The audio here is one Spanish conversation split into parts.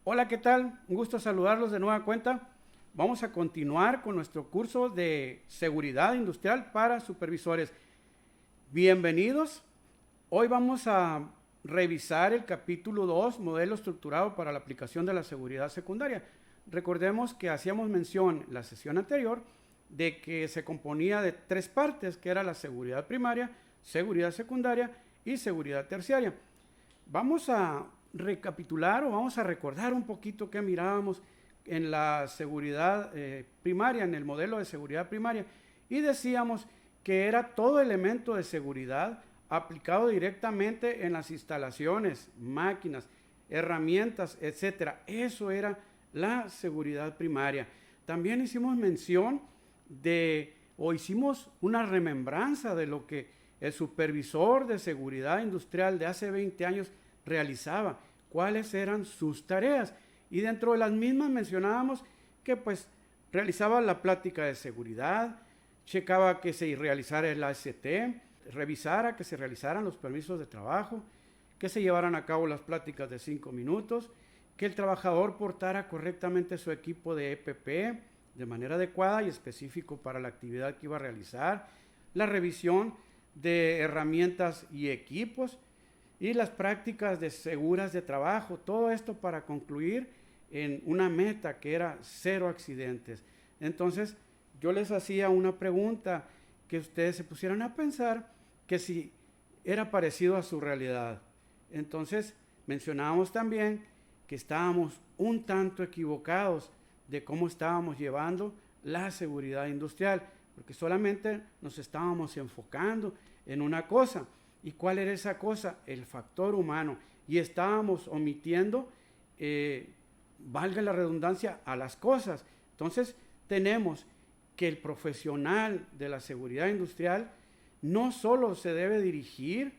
Hola, ¿qué tal? Un gusto saludarlos de nueva cuenta. Vamos a continuar con nuestro curso de seguridad industrial para supervisores. Bienvenidos. Hoy vamos a revisar el capítulo 2, modelo estructurado para la aplicación de la seguridad secundaria. Recordemos que hacíamos mención en la sesión anterior de que se componía de tres partes, que era la seguridad primaria, seguridad secundaria y seguridad terciaria. Vamos a recapitular o vamos a recordar un poquito qué mirábamos en la seguridad primaria, en el modelo de seguridad primaria, y decíamos que era todo elemento de seguridad aplicado directamente en las instalaciones, máquinas, herramientas, etcétera. Eso era la seguridad primaria. También hicimos mención o hicimos una remembranza de lo que el supervisor de seguridad industrial de hace 20 años realizaba, cuáles eran sus tareas. Y dentro de las mismas mencionábamos que pues realizaba la plática de seguridad, checaba que se realizara el AST, revisara que se realizaran los permisos de trabajo, que se llevaran a cabo las pláticas de 5 minutos, que el trabajador portara correctamente su equipo de EPP de manera adecuada y específico para la actividad que iba a realizar, la revisión de herramientas y equipos y las prácticas de seguras de trabajo, todo esto para concluir en una meta que era 0 accidentes. Entonces yo les hacía una pregunta que ustedes se pusieran a pensar que si era parecido a su realidad. Entonces mencionábamos también que estábamos un tanto equivocados de cómo estábamos llevando la seguridad industrial, porque solamente nos estábamos enfocando en una cosa. ¿Y cuál era esa cosa? El factor humano. Y estábamos omitiendo, valga la redundancia, a las cosas. Entonces tenemos que el profesional de la seguridad industrial no solo se debe dirigir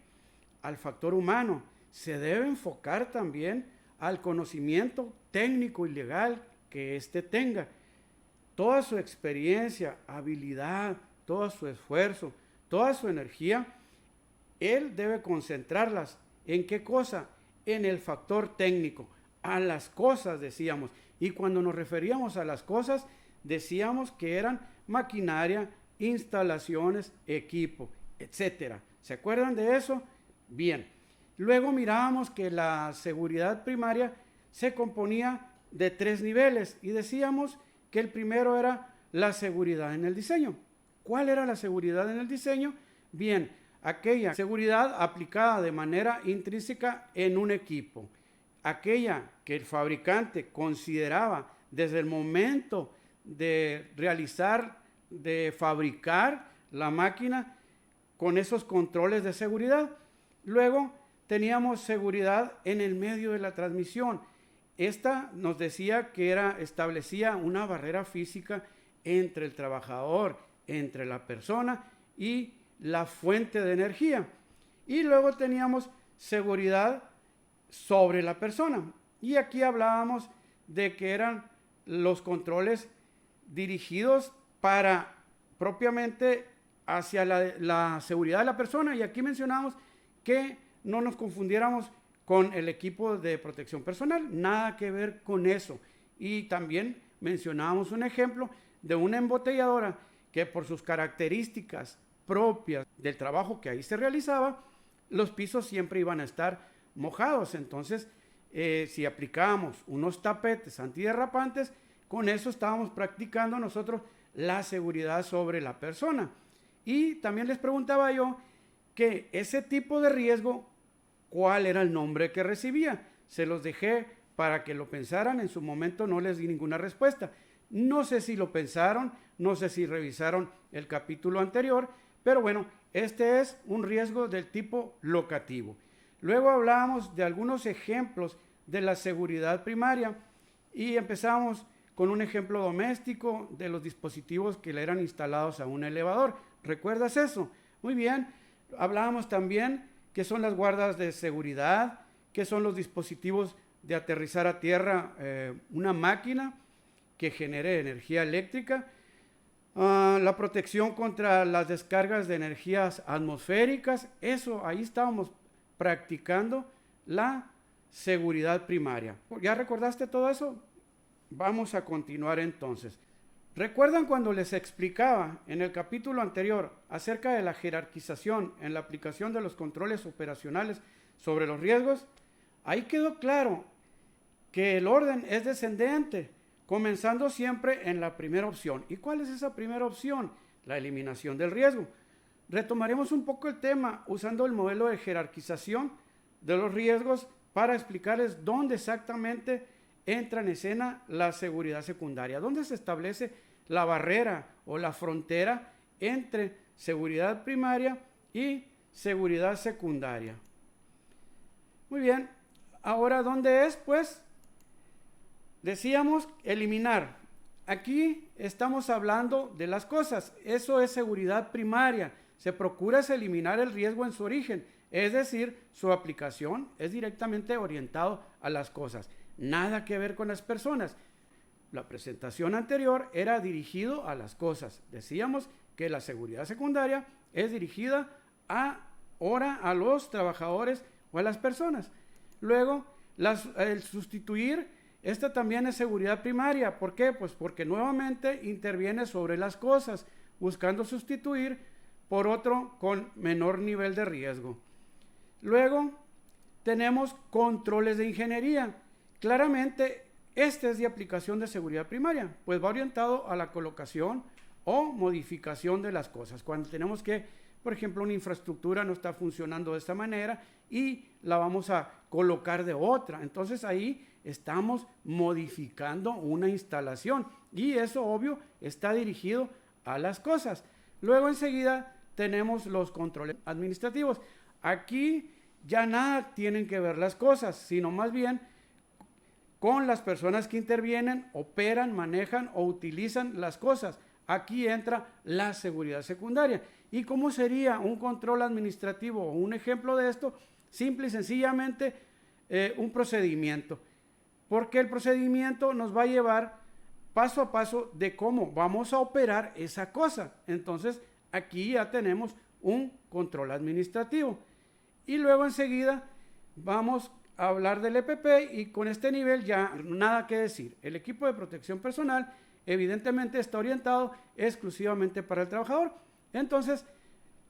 al factor humano, se debe enfocar también al conocimiento técnico y legal que éste tenga. Toda su experiencia, habilidad, todo su esfuerzo, toda su energía, él debe concentrarlas. ¿En qué cosa? En el factor técnico, a las cosas decíamos. Y cuando nos referíamos a las cosas, decíamos que eran maquinaria, instalaciones, equipo, etcétera. ¿Se acuerdan de eso? Bien. Luego mirábamos que la seguridad primaria se componía de 3 niveles y decíamos que el primero era la seguridad en el diseño. ¿Cuál era la seguridad en el diseño? Bien, aquella seguridad aplicada de manera intrínseca en un equipo, aquella que el fabricante consideraba desde el momento de realizar, de fabricar la máquina con esos controles de seguridad. Luego teníamos seguridad en el medio de la transmisión. Esta nos decía que establecía una barrera física entre el trabajador, entre la persona y la fuente de energía. Y luego teníamos seguridad sobre la persona. Y aquí hablábamos de que eran los controles dirigidos para propiamente hacia la seguridad de la persona. Y aquí mencionamos que no nos confundiéramos con el equipo de protección personal, nada que ver con eso. Y también mencionábamos un ejemplo de una embotelladora que por sus características propias del trabajo que ahí se realizaba, los pisos siempre iban a estar mojados. Entonces, si aplicábamos unos tapetes antiderrapantes, con eso estábamos practicando nosotros la seguridad sobre la persona. Y también les preguntaba yo que ese tipo de riesgo, ¿cuál era el nombre que recibía? Se los dejé para que lo pensaran, en su momento no les di ninguna respuesta. No sé si lo pensaron, no sé si revisaron el capítulo anterior, pero bueno, este es un riesgo del tipo locativo. Luego hablábamos de algunos ejemplos de la seguridad primaria y empezamos con un ejemplo doméstico de los dispositivos que le eran instalados a un elevador. ¿Recuerdas eso? Muy bien. Hablábamos también qué son las guardas de seguridad, qué son los dispositivos de aterrizar a tierra una máquina que genere energía eléctrica, la protección contra las descargas de energías atmosféricas. Eso, ahí estábamos practicando la seguridad primaria. ¿Ya recordaste todo eso? Vamos a continuar entonces. ¿Recuerdan cuando les explicaba en el capítulo anterior acerca de la jerarquización en la aplicación de los controles operacionales sobre los riesgos? Ahí quedó claro que el orden es descendente, comenzando siempre en la primera opción. ¿Y cuál es esa primera opción? La eliminación del riesgo. Retomaremos un poco el tema usando el modelo de jerarquización de los riesgos para explicarles dónde exactamente entra en escena la seguridad secundaria, dónde se establece la barrera o la frontera entre seguridad primaria y seguridad secundaria. Muy bien, ahora ¿dónde es? Pues decíamos eliminar. Aquí estamos hablando de las cosas, eso es seguridad primaria. Se procura eliminar el riesgo en su origen, es decir, su aplicación es directamente orientado a las cosas, nada que ver con las personas. La presentación anterior era dirigido a las cosas. Decíamos que la seguridad secundaria es dirigida ahora a los trabajadores o a las personas. Luego, el sustituir, esta también es seguridad primaria. ¿Por qué? Pues porque nuevamente interviene sobre las cosas, buscando sustituir por otro con menor nivel de riesgo. Luego, tenemos controles de ingeniería. Claramente, este es de aplicación de seguridad primaria, pues va orientado a la colocación o modificación de las cosas. Cuando tenemos que, por ejemplo, una infraestructura no está funcionando de esta manera y la vamos a colocar de otra. Entonces ahí estamos modificando una instalación y eso, obvio, está dirigido a las cosas. Luego enseguida tenemos los controles administrativos. Aquí ya nada tienen que ver las cosas, sino más bien con las personas que intervienen, operan, manejan o utilizan las cosas. Aquí entra la seguridad secundaria. ¿Y cómo sería un control administrativo? Un ejemplo de esto, simple y sencillamente, un procedimiento. Porque el procedimiento nos va a llevar paso a paso de cómo vamos a operar esa cosa. Entonces, aquí ya tenemos un control administrativo. Y luego enseguida vamos a hablar del EPP y con este nivel ya nada que decir. El equipo de protección personal evidentemente está orientado exclusivamente para el trabajador. Entonces,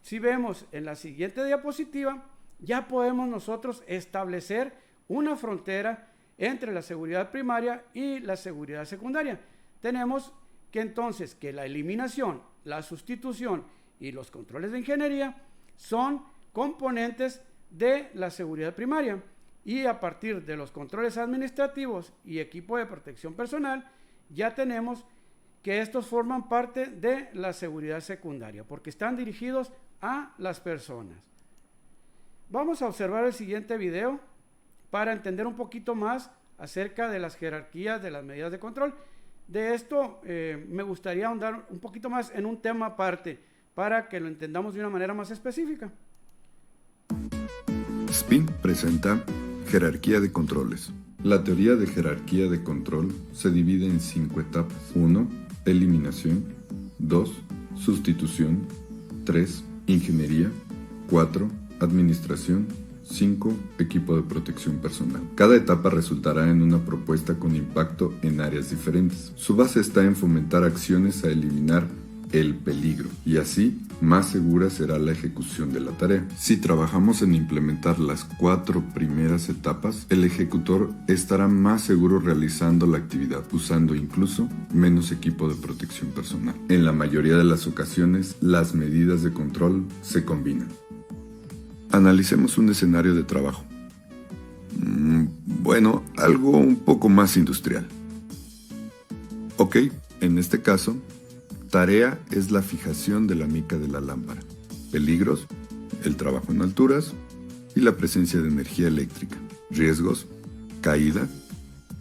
si vemos en la siguiente diapositiva, ya podemos nosotros establecer una frontera entre la seguridad primaria y la seguridad secundaria. Tenemos que entonces que la eliminación, la sustitución y los controles de ingeniería son componentes de la seguridad primaria. Y a partir de los controles administrativos y equipo de protección personal, ya tenemos que estos forman parte de la seguridad secundaria, porque están dirigidos a las personas. Vamos a observar el siguiente video para entender un poquito más acerca de las jerarquías de las medidas de control. De esto me gustaría ahondar un poquito más en un tema aparte, para que lo entendamos de una manera más específica. SPIN presenta Jerarquía de controles. La teoría de jerarquía de control se divide en 5 etapas. 1. Eliminación. 2. Sustitución. 3. Ingeniería. 4. Administración. 5. Equipo de protección personal. Cada etapa resultará en una propuesta con impacto en áreas diferentes. Su base está en fomentar acciones a eliminar el peligro y así más segura será la ejecución de la tarea. Si trabajamos en implementar las 4 primeras etapas, el ejecutor estará más seguro realizando la actividad, usando incluso menos equipo de protección personal. En la mayoría de las ocasiones, las medidas de control se combinan. Analicemos un escenario de trabajo. Bueno, algo un poco más industrial. Ok, en este caso, tarea es la fijación de la mica de la lámpara. Peligros, el trabajo en alturas y la presencia de energía eléctrica. Riesgos, caída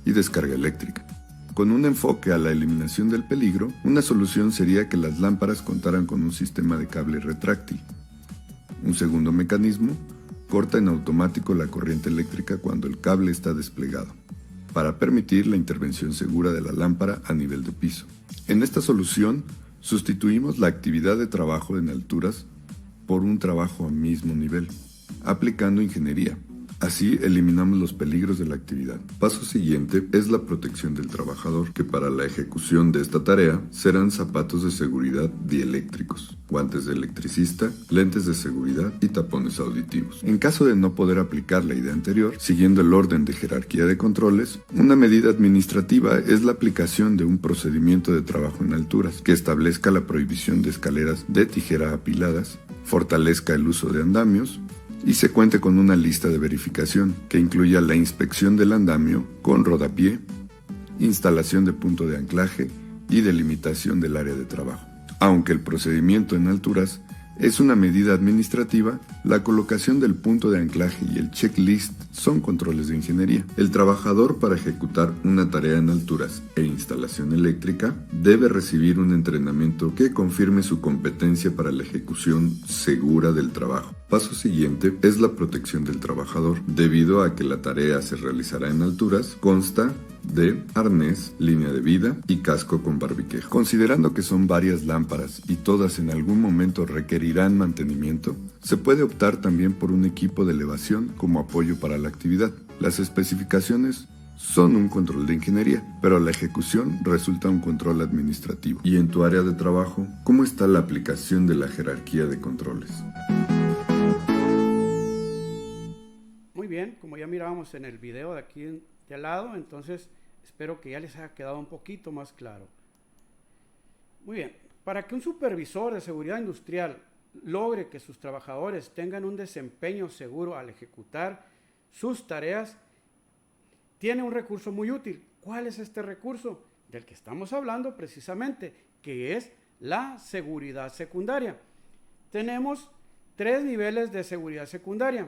y descarga eléctrica. Con un enfoque a la eliminación del peligro, una solución sería que las lámparas contaran con un sistema de cable retráctil. Un segundo mecanismo corta en automático la corriente eléctrica cuando el cable está desplegado, para permitir la intervención segura de la lámpara a nivel de piso. En esta solución, sustituimos la actividad de trabajo en alturas por un trabajo a mismo nivel, aplicando ingeniería, Así eliminamos los peligros de la actividad. Paso siguiente es la protección del trabajador, que para la ejecución de esta tarea serán zapatos de seguridad dieléctricos, guantes de electricista, lentes de seguridad y tapones auditivos. En caso de no poder aplicar la idea anterior, siguiendo el orden de jerarquía de controles, una medida administrativa es la aplicación de un procedimiento de trabajo en alturas que establezca la prohibición de escaleras de tijera apiladas, fortalezca el uso de andamios y se cuente con una lista de verificación que incluya la inspección del andamio con rodapié, instalación de punto de anclaje y delimitación del área de trabajo. Aunque el procedimiento en alturas es una medida administrativa, la colocación del punto de anclaje y el checklist son controles de ingeniería. El trabajador, para ejecutar una tarea en alturas e instalación eléctrica, debe recibir un entrenamiento que confirme su competencia para la ejecución segura del trabajo. Paso siguiente es la protección del trabajador. Debido a que la tarea se realizará en alturas, consta de arnés, línea de vida y casco con barbiquejo. Considerando que son varias lámparas y todas en algún momento requerirán mantenimiento, se puede optar también por un equipo de elevación como apoyo para la actividad. Las especificaciones son un control de ingeniería, pero la ejecución resulta un control administrativo. Y en tu área de trabajo, ¿cómo está la aplicación de la jerarquía de controles? Muy bien, como ya mirábamos en el video de aquí de al lado, entonces espero que ya les haya quedado un poquito más claro. Muy bien, para que un supervisor de seguridad industrial logre que sus trabajadores tengan un desempeño seguro al ejecutar sus tareas, tiene un recurso muy útil. ¿Cuál es este recurso? Del que estamos hablando precisamente, que es la seguridad secundaria. Tenemos 3 niveles de seguridad secundaria.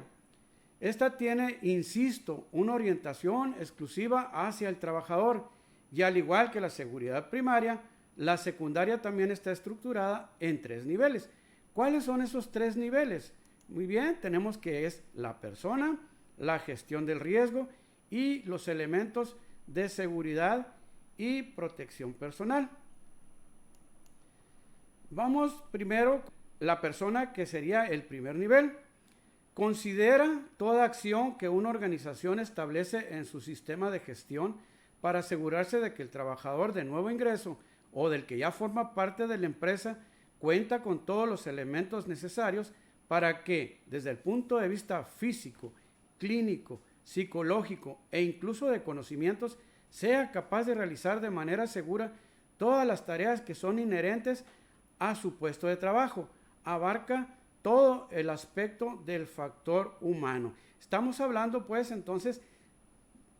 Esta tiene, insisto, una orientación exclusiva hacia el trabajador y al igual que la seguridad primaria, la secundaria también está estructurada en 3 niveles. ¿Cuáles son esos 3 niveles? Muy bien, tenemos que es la persona, la gestión del riesgo y los elementos de seguridad y protección personal. Vamos primero la persona, que sería el primer nivel. Considera toda acción que una organización establece en su sistema de gestión para asegurarse de que el trabajador de nuevo ingreso o del que ya forma parte de la empresa cuenta con todos los elementos necesarios para que, desde el punto de vista físico, clínico, psicológico e incluso de conocimientos, sea capaz de realizar de manera segura todas las tareas que son inherentes a su puesto de trabajo. Abarca todo el aspecto del factor humano. Estamos hablando pues entonces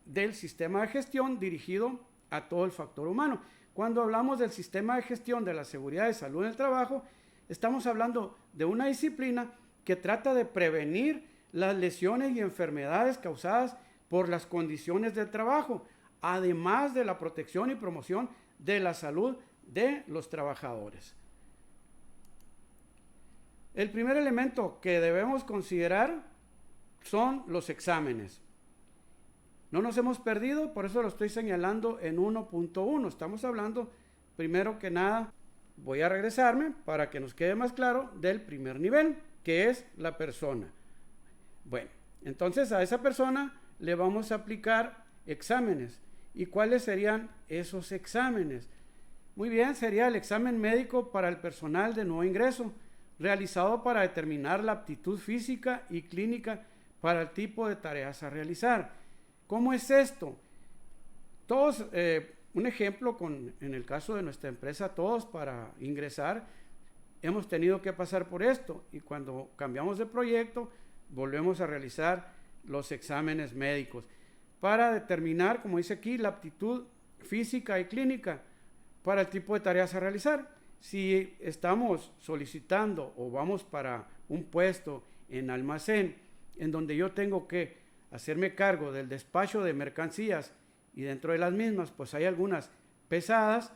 del sistema de gestión dirigido a todo el factor humano. Cuando hablamos del sistema de gestión de la seguridad y salud en el trabajo, estamos hablando de una disciplina que trata de prevenir las lesiones y enfermedades causadas por las condiciones del trabajo, además de la protección y promoción de la salud de los trabajadores. El primer elemento que debemos considerar son los exámenes. No nos hemos perdido, por eso lo estoy señalando en 1.1. Estamos hablando, primero que nada, voy a regresarme para que nos quede más claro, del primer nivel, que es la persona. Bueno, entonces a esa persona le vamos a aplicar exámenes. ¿Y cuáles serían esos exámenes? Muy bien, sería el examen médico para el personal de nuevo ingreso, realizado para determinar la aptitud física y clínica para el tipo de tareas a realizar. ¿Cómo es esto? Todos, un ejemplo en el caso de nuestra empresa, todos para ingresar hemos tenido que pasar por esto y cuando cambiamos de proyecto volvemos a realizar los exámenes médicos para determinar, como dice aquí, la aptitud física y clínica para el tipo de tareas a realizar. Si estamos solicitando o vamos para un puesto en almacén en donde yo tengo que hacerme cargo del despacho de mercancías y dentro de las mismas pues hay algunas pesadas,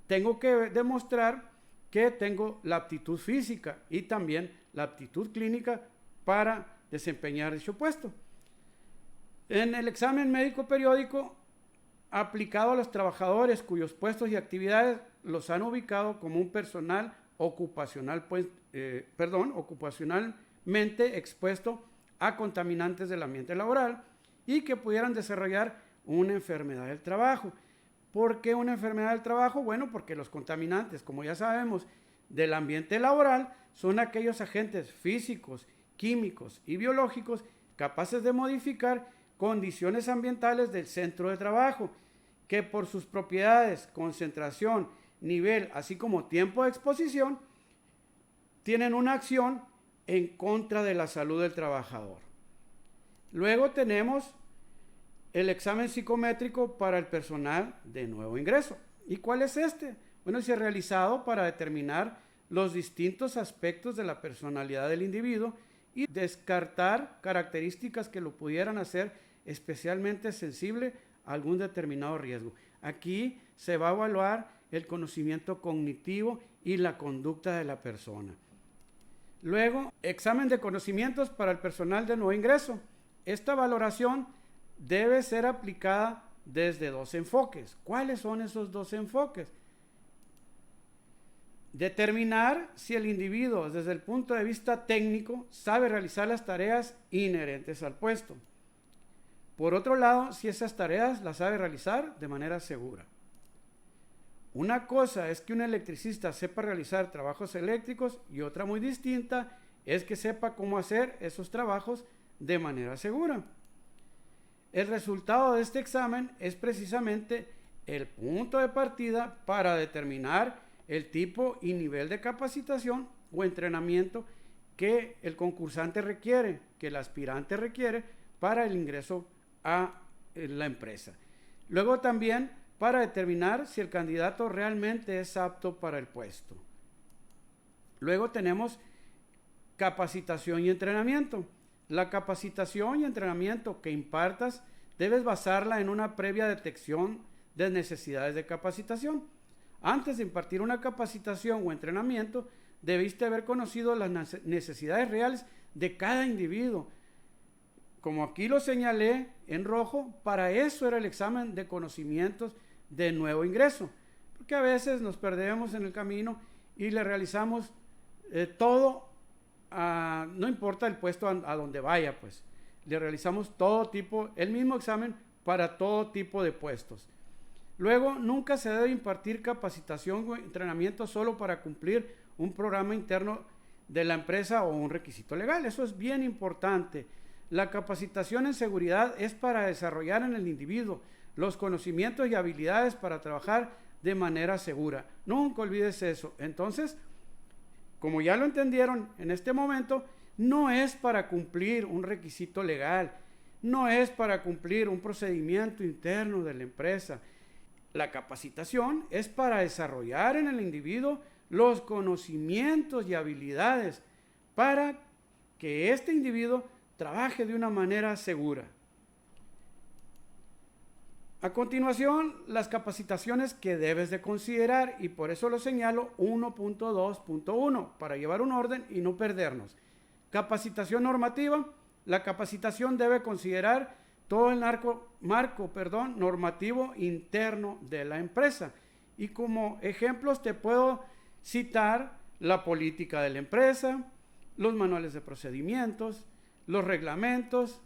tengo que demostrar que tengo la aptitud física y también la aptitud clínica para desempeñar dicho puesto. En el examen médico periódico aplicado a los trabajadores cuyos puestos y actividades los han ubicado como un personal ocupacional, ocupacionalmente expuesto a contaminantes del ambiente laboral y que pudieran desarrollar una enfermedad del trabajo. ¿Por qué una enfermedad del trabajo? Bueno, porque los contaminantes, como ya sabemos, del ambiente laboral son aquellos agentes físicos, químicos y biológicos capaces de modificar condiciones ambientales del centro de trabajo, que por sus propiedades, concentración, nivel, así como tiempo de exposición, tienen una acción en contra de la salud del trabajador. Luego tenemos el examen psicométrico para el personal de nuevo ingreso. ¿Y cuál es este? Bueno, se ha realizado para determinar los distintos aspectos de la personalidad del individuo y descartar características que lo pudieran hacer especialmente sensible a algún determinado riesgo. Aquí se va a evaluar el conocimiento cognitivo y la conducta de la persona. Luego, examen de conocimientos para el personal de nuevo ingreso. Esta valoración debe ser aplicada desde dos enfoques. ¿Cuáles son esos dos enfoques? Determinar si el individuo, desde el punto de vista técnico, sabe realizar las tareas inherentes al puesto. Por otro lado, si esas tareas las sabe realizar de manera segura. Una cosa es que un electricista sepa realizar trabajos eléctricos y otra muy distinta es que sepa cómo hacer esos trabajos de manera segura. El resultado de este examen es precisamente el punto de partida para determinar el tipo y nivel de capacitación o entrenamiento que el concursante requiere, que el aspirante requiere para el ingreso a la empresa. Luego también para determinar si el candidato realmente es apto para el puesto. Luego tenemos capacitación y entrenamiento. La capacitación y entrenamiento que impartas debes basarla en una previa detección de necesidades de capacitación. Antes de impartir una capacitación o entrenamiento, debiste haber conocido las necesidades reales de cada individuo. Como aquí lo señalé en rojo, para eso era el examen de conocimientos de nuevo ingreso, porque a veces nos perdemos en el camino y le realizamos todo, no importa el puesto a donde vaya, pues le realizamos todo tipo, el mismo examen para todo tipo de puestos. Luego, nunca se debe impartir capacitación o entrenamiento solo para cumplir un programa interno de la empresa o un requisito legal. Eso es bien importante. La capacitación en seguridad es para desarrollar en el individuo los conocimientos y habilidades para trabajar de manera segura. Nunca olvides eso. Entonces, como ya lo entendieron en este momento, no es para cumplir un requisito legal, no es para cumplir un procedimiento interno de la empresa. La capacitación es para desarrollar en el individuo los conocimientos y habilidades para que este individuo trabaje de una manera segura. A continuación, las capacitaciones que debes de considerar, y por eso lo señalo 1.2.1 para llevar un orden y no perdernos. Capacitación normativa. La capacitación debe considerar todo el marco normativo interno de la empresa. Y como ejemplos te puedo citar la política de la empresa, los manuales de procedimientos, los reglamentos,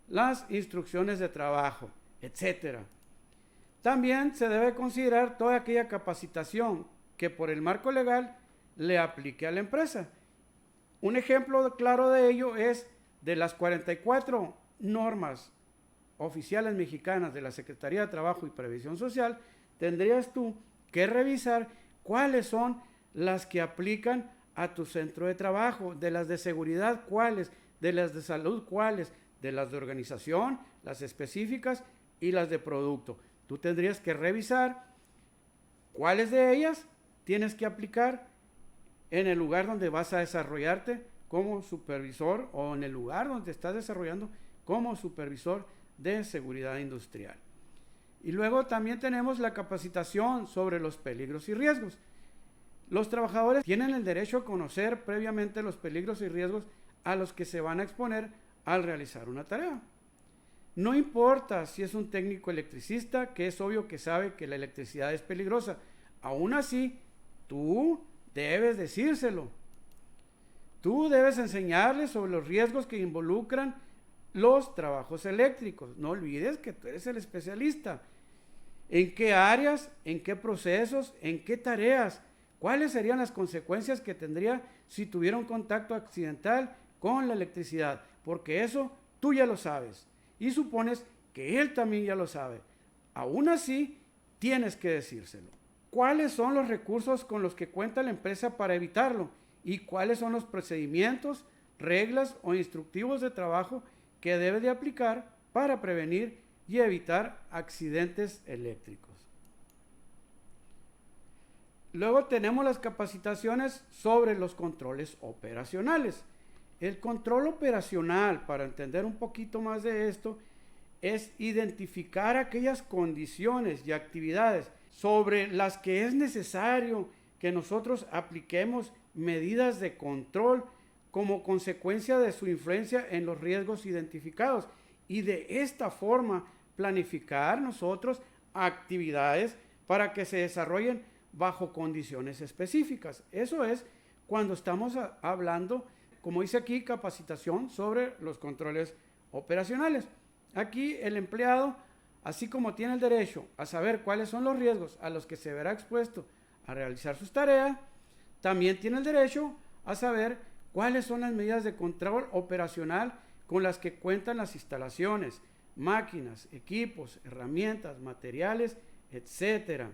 las instrucciones de trabajo, etc. También se debe considerar toda aquella capacitación que por el marco legal le aplique a la empresa. Un ejemplo claro de ello es de las 44 normas oficiales mexicanas de la Secretaría de Trabajo y Previsión Social, tendrías tú que revisar cuáles son las que aplican a tu centro de trabajo, de las de seguridad cuáles, de las de salud cuáles, de las de organización, las específicas y las de producto. Tú tendrías que revisar cuáles de ellas tienes que aplicar en el lugar donde vas a desarrollarte como supervisor o en el lugar donde estás desarrollando como supervisor de seguridad industrial. Y luego también tenemos la capacitación sobre los peligros y riesgos. Los trabajadores tienen el derecho a conocer previamente los peligros y riesgos a los que se van a exponer al realizar una tarea. No importa si es un técnico electricista, que es obvio que sabe que la electricidad es peligrosa. Aún así, tú debes decírselo. Tú debes enseñarles sobre los riesgos que involucran los trabajos eléctricos. No olvides que tú eres el especialista. ¿En qué áreas, en qué procesos, en qué tareas? ¿Cuáles serían las consecuencias que tendría si tuviera un contacto accidental con la electricidad? Porque eso tú ya lo sabes y supones que él también ya lo sabe. Aún así, tienes que decírselo. ¿Cuáles son los recursos con los que cuenta la empresa para evitarlo? ¿Y cuáles son los procedimientos, reglas o instructivos de trabajo que debe de aplicar para prevenir y evitar accidentes eléctricos? Luego tenemos las capacitaciones sobre los controles operacionales. El control operacional, para entender un poquito más de esto, es identificar aquellas condiciones y actividades sobre las que es necesario que nosotros apliquemos medidas de control como consecuencia de su influencia en los riesgos identificados, y de esta forma planificar nosotros actividades para que se desarrollen bajo condiciones específicas. Eso es cuando estamos hablando, como dice aquí, capacitación sobre los controles operacionales. Aquí el empleado, así como tiene el derecho a saber cuáles son los riesgos a los que se verá expuesto a realizar sus tareas, también tiene el derecho a saber cuáles son las medidas de control operacional con las que cuentan las instalaciones, máquinas, equipos, herramientas, materiales, etc.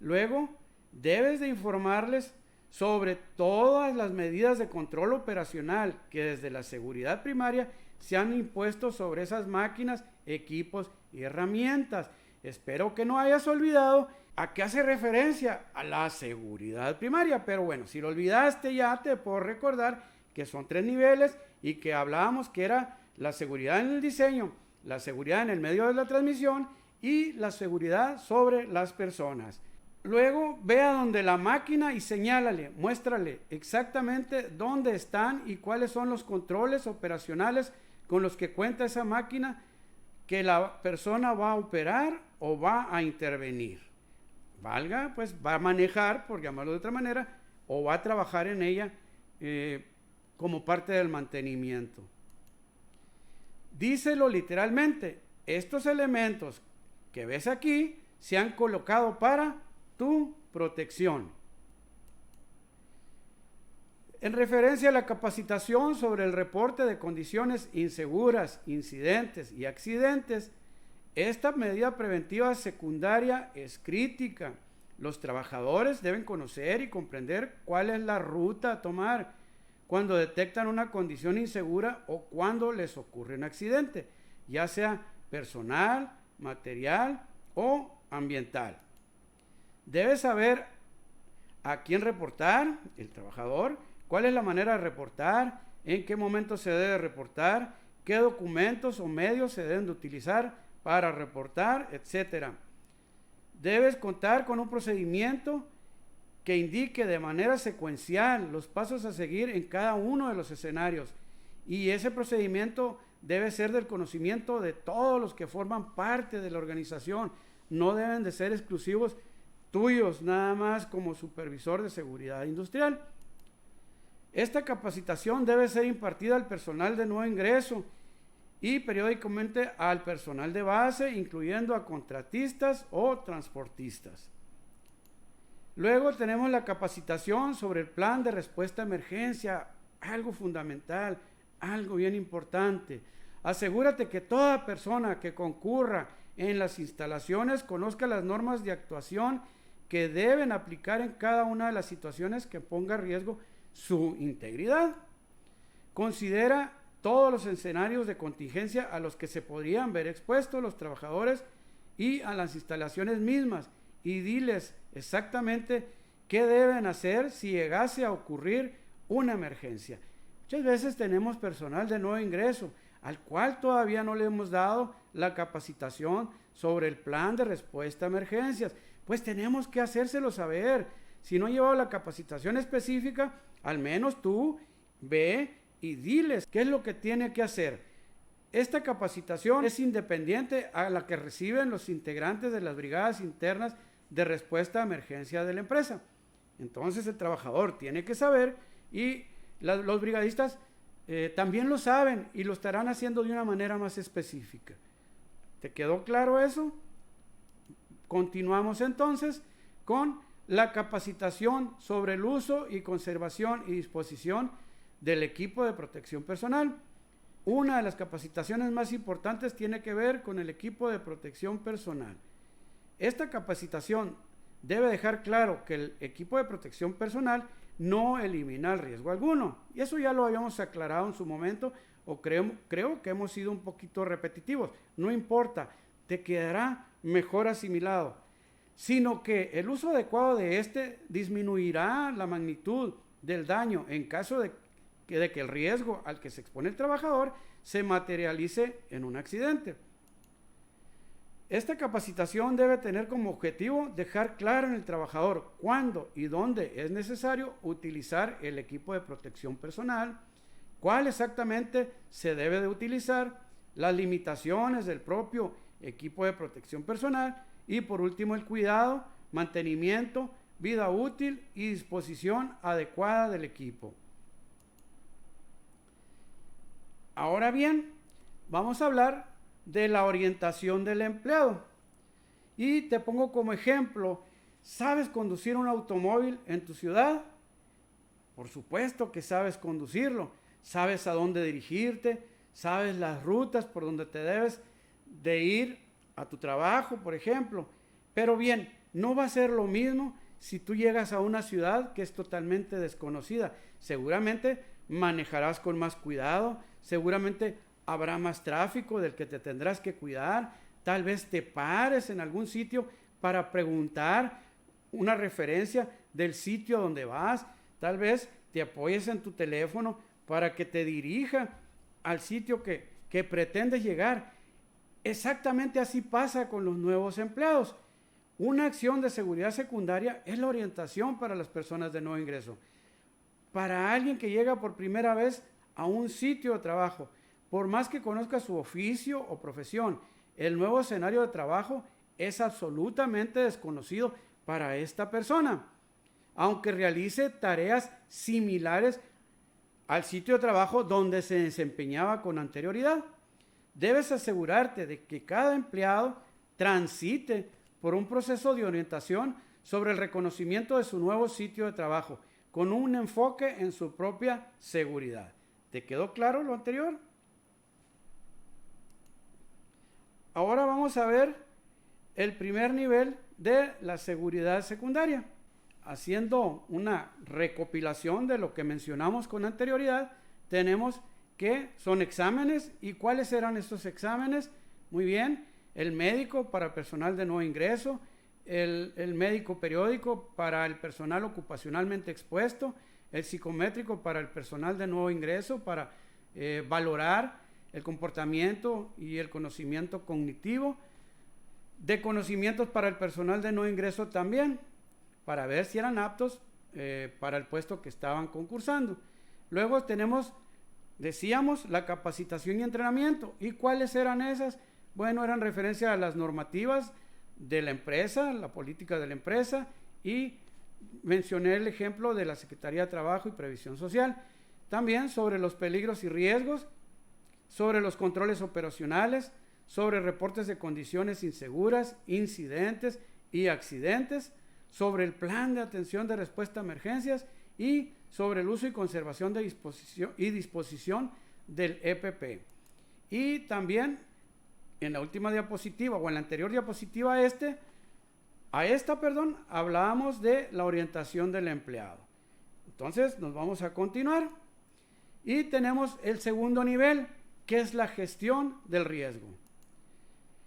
Luego, debes de informarles sobre todas las medidas de control operacional que desde la seguridad primaria se han impuesto sobre esas máquinas, equipos y herramientas. Espero que no hayas olvidado a qué hace referencia a la seguridad primaria, pero bueno, si lo olvidaste ya te puedo recordar que son 3 niveles y que hablábamos que era la seguridad en el diseño, la seguridad en el medio de la transmisión y la seguridad sobre las personas. Luego ve a donde la máquina y señálale, muéstrale exactamente dónde están y cuáles son los controles operacionales con los que cuenta esa máquina que la persona va a operar o va a intervenir. Valga, pues va a manejar, por llamarlo de otra manera, o va a trabajar en ella como parte del mantenimiento. Díselo literalmente, estos elementos que ves aquí se han colocado para tu protección. En referencia a la capacitación sobre el reporte de condiciones inseguras, incidentes y accidentes, esta medida preventiva secundaria es crítica. Los trabajadores deben conocer y comprender cuál es la ruta a tomar cuando detectan una condición insegura o cuando les ocurre un accidente, ya sea personal, material o ambiental. Debe saber a quién reportar, el trabajador, cuál es la manera de reportar, en qué momento se debe reportar, qué documentos o medios se deben de utilizar para reportar, etc. Debes contar con un procedimiento que indique de manera secuencial los pasos a seguir en cada uno de los escenarios, y ese procedimiento debe ser del conocimiento de todos los que forman parte de la organización. No deben de ser exclusivos tuyos nada más como supervisor de seguridad industrial. Esta capacitación debe ser impartida al personal de nuevo ingreso y periódicamente al personal de base, incluyendo a contratistas o transportistas. Luego tenemos la capacitación sobre el plan de respuesta a emergencia, algo fundamental, algo bien importante. Asegúrate que toda persona que concurra en las instalaciones conozca las normas de actuación que deben aplicar en cada una de las situaciones que ponga en riesgo su integridad. Considera todos los escenarios de contingencia a los que se podrían ver expuestos los trabajadores y a las instalaciones mismas, y diles exactamente qué deben hacer si llegase a ocurrir una emergencia. Muchas veces tenemos personal de nuevo ingreso al cual todavía no le hemos dado la capacitación sobre el plan de respuesta a emergencias. Pues tenemos que hacérselo saber. Si no ha llevado la capacitación específica, al menos tú ve y diles qué es lo que tiene que hacer. Esta capacitación es independiente a la que reciben los integrantes de las brigadas internas de respuesta a emergencia de la empresa. Entonces el trabajador tiene que saber y Los brigadistas también lo saben y lo estarán haciendo de una manera más específica. ¿Te quedó claro eso? Continuamos entonces con la capacitación sobre el uso y conservación y disposición del equipo de protección personal. Una de las capacitaciones más importantes tiene que ver con el equipo de protección personal. Esta capacitación debe dejar claro que el equipo de protección personal no elimina el riesgo alguno. Y eso ya lo habíamos aclarado en su momento, o creo que hemos sido un poquito repetitivos. No importa, te quedará mejor asimilado, sino que el uso adecuado de este disminuirá la magnitud del daño en caso de que el riesgo al que se expone el trabajador se materialice en un accidente. Esta capacitación debe tener como objetivo dejar claro en el trabajador cuándo y dónde es necesario utilizar el equipo de protección personal, cuál exactamente se debe de utilizar, las limitaciones del propio equipo de protección personal y por último el cuidado, mantenimiento, vida útil y disposición adecuada del equipo. Ahora bien, vamos a hablar de la orientación del empleado. Y te pongo como ejemplo, ¿sabes conducir un automóvil en tu ciudad? Por supuesto que sabes conducirlo, sabes a dónde dirigirte, sabes las rutas por donde te debes de ir a tu trabajo, por ejemplo. Pero bien, no va a ser lo mismo si tú llegas a una ciudad que es totalmente desconocida. Seguramente manejarás con más cuidado, seguramente habrá más tráfico del que te tendrás que cuidar, tal vez te pares en algún sitio para preguntar una referencia del sitio a donde vas, tal vez te apoyes en tu teléfono para que te dirija al sitio que pretendes llegar. Exactamente así pasa con los nuevos empleados. Una acción de seguridad secundaria es la orientación para las personas de nuevo ingreso. Para alguien que llega por primera vez a un sitio de trabajo, por más que conozca su oficio o profesión, el nuevo escenario de trabajo es absolutamente desconocido para esta persona, aunque realice tareas similares al sitio de trabajo donde se desempeñaba con anterioridad. Debes asegurarte de que cada empleado transite por un proceso de orientación sobre el reconocimiento de su nuevo sitio de trabajo, con un enfoque en su propia seguridad. ¿Te quedó claro lo anterior? Ahora vamos a ver el primer nivel de la seguridad secundaria. Haciendo una recopilación de lo que mencionamos con anterioridad, tenemos que son exámenes. ¿Y cuáles eran estos exámenes? Muy bien, el médico para el personal de nuevo ingreso, el médico periódico para el personal ocupacionalmente expuesto, el psicométrico para el personal de nuevo ingreso para valorar el comportamiento y el conocimiento cognitivo, de conocimientos para el personal de nuevo ingreso también, para ver si eran aptos para el puesto que estaban concursando. Luego tenemos, decíamos, la capacitación y entrenamiento. ¿Y cuáles eran esas? Bueno, eran referencia a las normativas de la empresa, la política de la empresa, y mencioné el ejemplo de la Secretaría de Trabajo y Previsión Social. También sobre los peligros y riesgos, sobre los controles operacionales, sobre reportes de condiciones inseguras, incidentes y accidentes, sobre el plan de atención de respuesta a emergencias y sobre el uso y conservación de disposición del EPP. Y también en la última diapositiva o en la anterior diapositiva hablábamos de la orientación del empleado. Entonces nos vamos a continuar y tenemos el segundo nivel, que es la gestión del riesgo.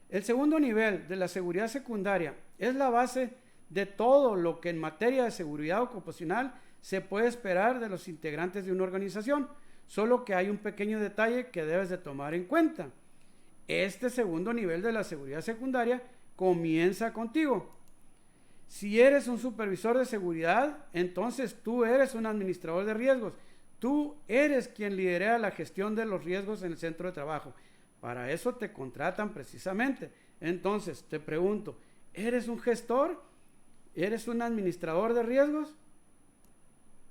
El segundo nivel de la seguridad secundaria es la base de todo lo que en materia de seguridad ocupacional se puede esperar de los integrantes de una organización, solo que hay un pequeño detalle que debes de tomar en cuenta. Este segundo nivel de la seguridad secundaria comienza contigo. Si eres un supervisor de seguridad, entonces tú eres un administrador de riesgos. Tú eres quien lidera la gestión de los riesgos en el centro de trabajo. Para eso te contratan precisamente. Entonces, te pregunto, ¿eres un gestor? ¿Eres un administrador de riesgos?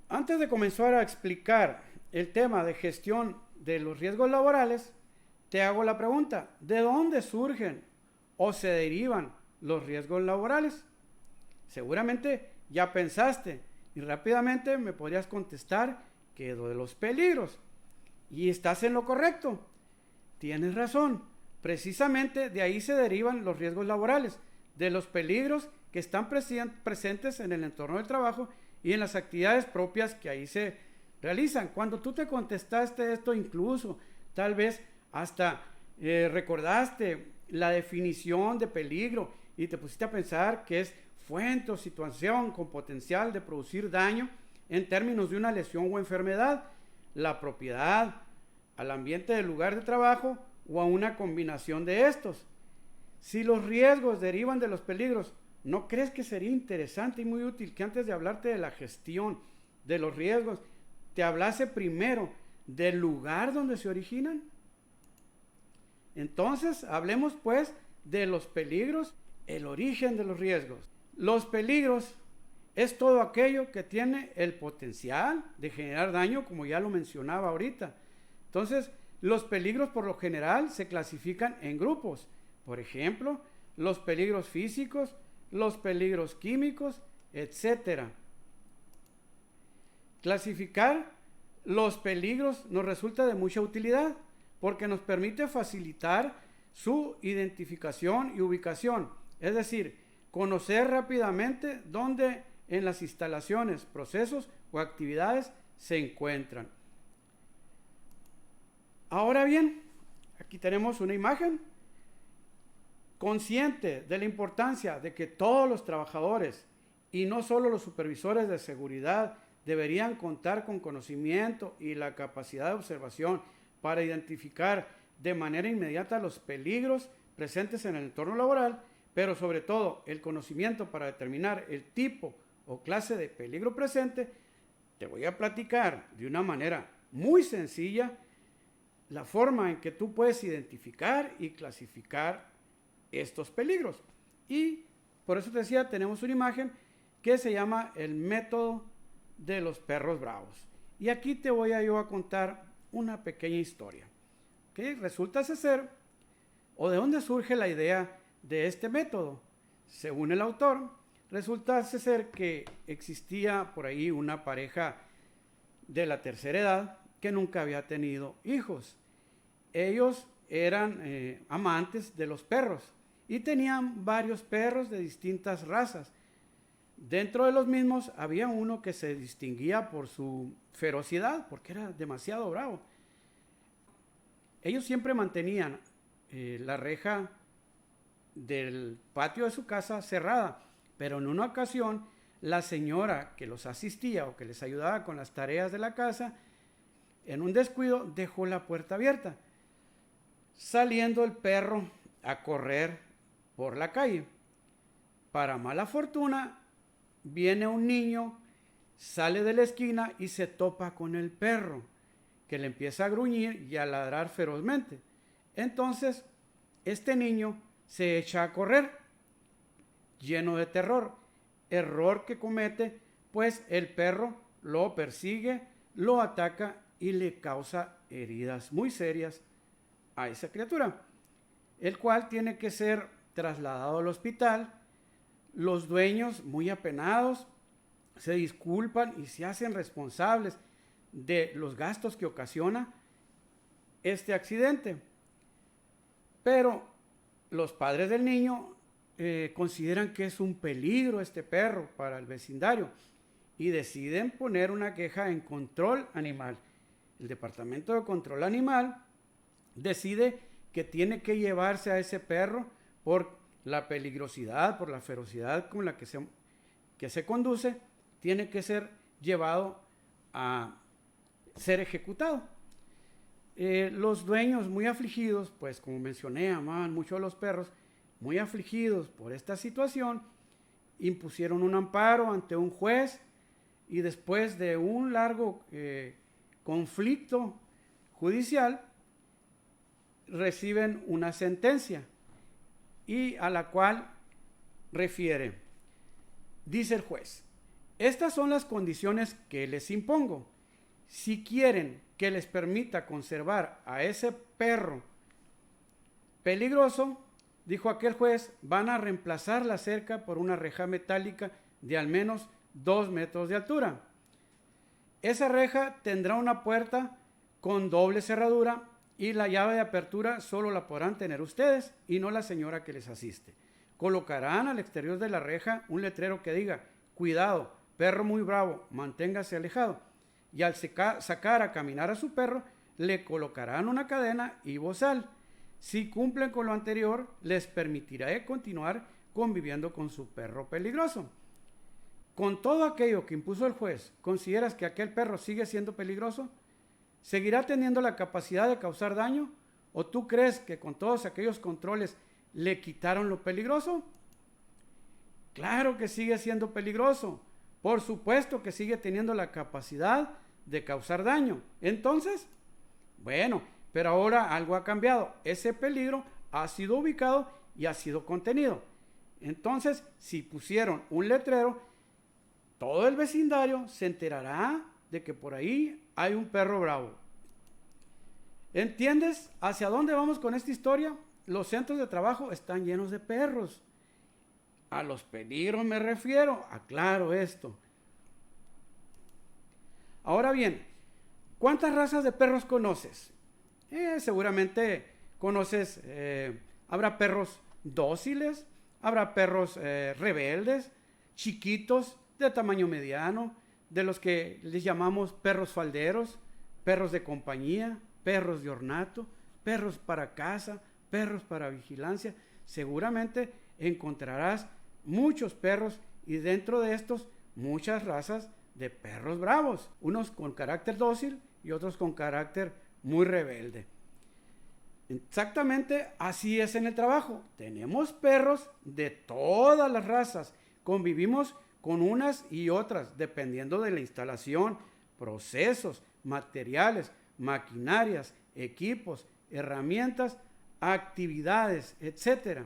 Antes de comenzar a explicar el tema de gestión de los riesgos laborales, te hago la pregunta, ¿de dónde surgen o se derivan los riesgos laborales? Seguramente ya pensaste y rápidamente me podrías contestar que de los peligros. Y estás en lo correcto. Tienes razón. Precisamente de ahí se derivan los riesgos laborales, de los peligros que están presentes en el entorno del trabajo y en las actividades propias que ahí se realizan. Cuando tú te contestaste esto, incluso tal vez hasta recordaste la definición de peligro y te pusiste a pensar que es fuente o situación con potencial de producir daño en términos de una lesión o enfermedad, la propiedad, al ambiente del lugar de trabajo o a una combinación de estos. Si los riesgos derivan de los peligros, ¿no crees que sería interesante y muy útil que antes de hablarte de la gestión de los riesgos, te hablase primero del lugar donde se originan? Entonces, hablemos pues de los peligros, el origen de los riesgos. Los peligros es todo aquello que tiene el potencial de generar daño, como ya lo mencionaba ahorita. Entonces, los peligros por lo general se clasifican en grupos. Por ejemplo, los peligros físicos, los peligros químicos, etc. Clasificar los peligros nos resulta de mucha utilidad porque nos permite facilitar su identificación y ubicación, es decir, conocer rápidamente dónde en las instalaciones, procesos o actividades se encuentran. Ahora bien, aquí tenemos una imagen. Consciente de la importancia de que todos los trabajadores y no solo los supervisores de seguridad deberían contar con conocimiento y la capacidad de observación para identificar de manera inmediata los peligros presentes en el entorno laboral, pero sobre todo el conocimiento para determinar el tipo o clase de peligro presente, te voy a platicar de una manera muy sencilla la forma en que tú puedes identificar y clasificar estos peligros. Y por eso te decía, tenemos una imagen que se llama el método de los perros bravos. Y aquí te voy a yo a contar una pequeña historia. ¿Okay? Resulta ser, o de dónde surge la idea de este método. Según el autor, resulta ser que existía por ahí una pareja de la tercera edad que nunca había tenido hijos. Ellos eran amantes de los perros y tenían varios perros de distintas razas. Dentro de los mismos había uno que se distinguía por su ferocidad, porque era demasiado bravo. Ellos siempre mantenían la reja del patio de su casa cerrada, pero en una ocasión la señora que los asistía o que les ayudaba con las tareas de la casa, en un descuido dejó la puerta abierta, saliendo el perro a correr por la calle. Para mala fortuna, viene un niño, sale de la esquina y se topa con el perro, que le empieza a gruñir y a ladrar ferozmente. Entonces, este niño se echa a correr, lleno de terror. Error que comete, pues el perro lo persigue, lo ataca y le causa heridas muy serias a esa criatura, el cual tiene que ser trasladado al hospital. Los dueños, muy apenados, se disculpan y se hacen responsables de los gastos que ocasiona este accidente. Pero los padres del niño consideran que es un peligro este perro para el vecindario y deciden poner una queja en control animal. El Departamento de Control Animal decide que tiene que llevarse a ese perro por la peligrosidad, por la ferocidad con la que se conduce, tiene que ser llevado a ser ejecutado. Los dueños muy afligidos, pues como mencioné, amaban mucho a los perros, muy afligidos por esta situación, impusieron un amparo ante un juez y después de un largo conflicto judicial, reciben una sentencia y a la cual refiere, dice el juez: estas son las condiciones que les impongo. Si quieren que les permita conservar a ese perro peligroso, dijo aquel juez, van a reemplazar la cerca por una reja metálica de al menos 2 metros de altura. Esa reja tendrá una puerta con doble cerradura y la llave de apertura solo la podrán tener ustedes y no la señora que les asiste. Colocarán al exterior de la reja un letrero que diga: cuidado, perro muy bravo, manténgase alejado. Y al sacar a caminar a su perro, le colocarán una cadena y bozal. Si cumplen con lo anterior, les permitirá continuar conviviendo con su perro peligroso. Con todo aquello que impuso el juez, ¿consideras que aquel perro sigue siendo peligroso? ¿Seguirá teniendo la capacidad de causar daño? ¿O tú crees que con todos aquellos controles le quitaron lo peligroso? Claro que sigue siendo peligroso. Por supuesto que sigue teniendo la capacidad de causar daño. Entonces, bueno, pero ahora algo ha cambiado. Ese peligro ha sido ubicado y ha sido contenido. Entonces, si pusieron un letrero, todo el vecindario se enterará de que por ahí hay un perro bravo. ¿Entiendes hacia dónde vamos con esta historia? Los centros de trabajo están llenos de perros. A los peligros me refiero, aclaro esto. Ahora bien, ¿cuántas razas de perros conoces? Seguramente conoces, habrá perros dóciles, habrá perros rebeldes, chiquitos, de tamaño mediano, de los que les llamamos perros falderos, perros de compañía, perros de ornato, perros para caza, perros para vigilancia. Seguramente encontrarás muchos perros y dentro de estos muchas razas de perros bravos, unos con carácter dócil y otros con carácter muy rebelde. Exactamente así es en el trabajo. Tenemos perros de todas las razas, convivimos con unas y otras, dependiendo de la instalación, procesos, materiales, maquinarias, equipos, herramientas, actividades, etc.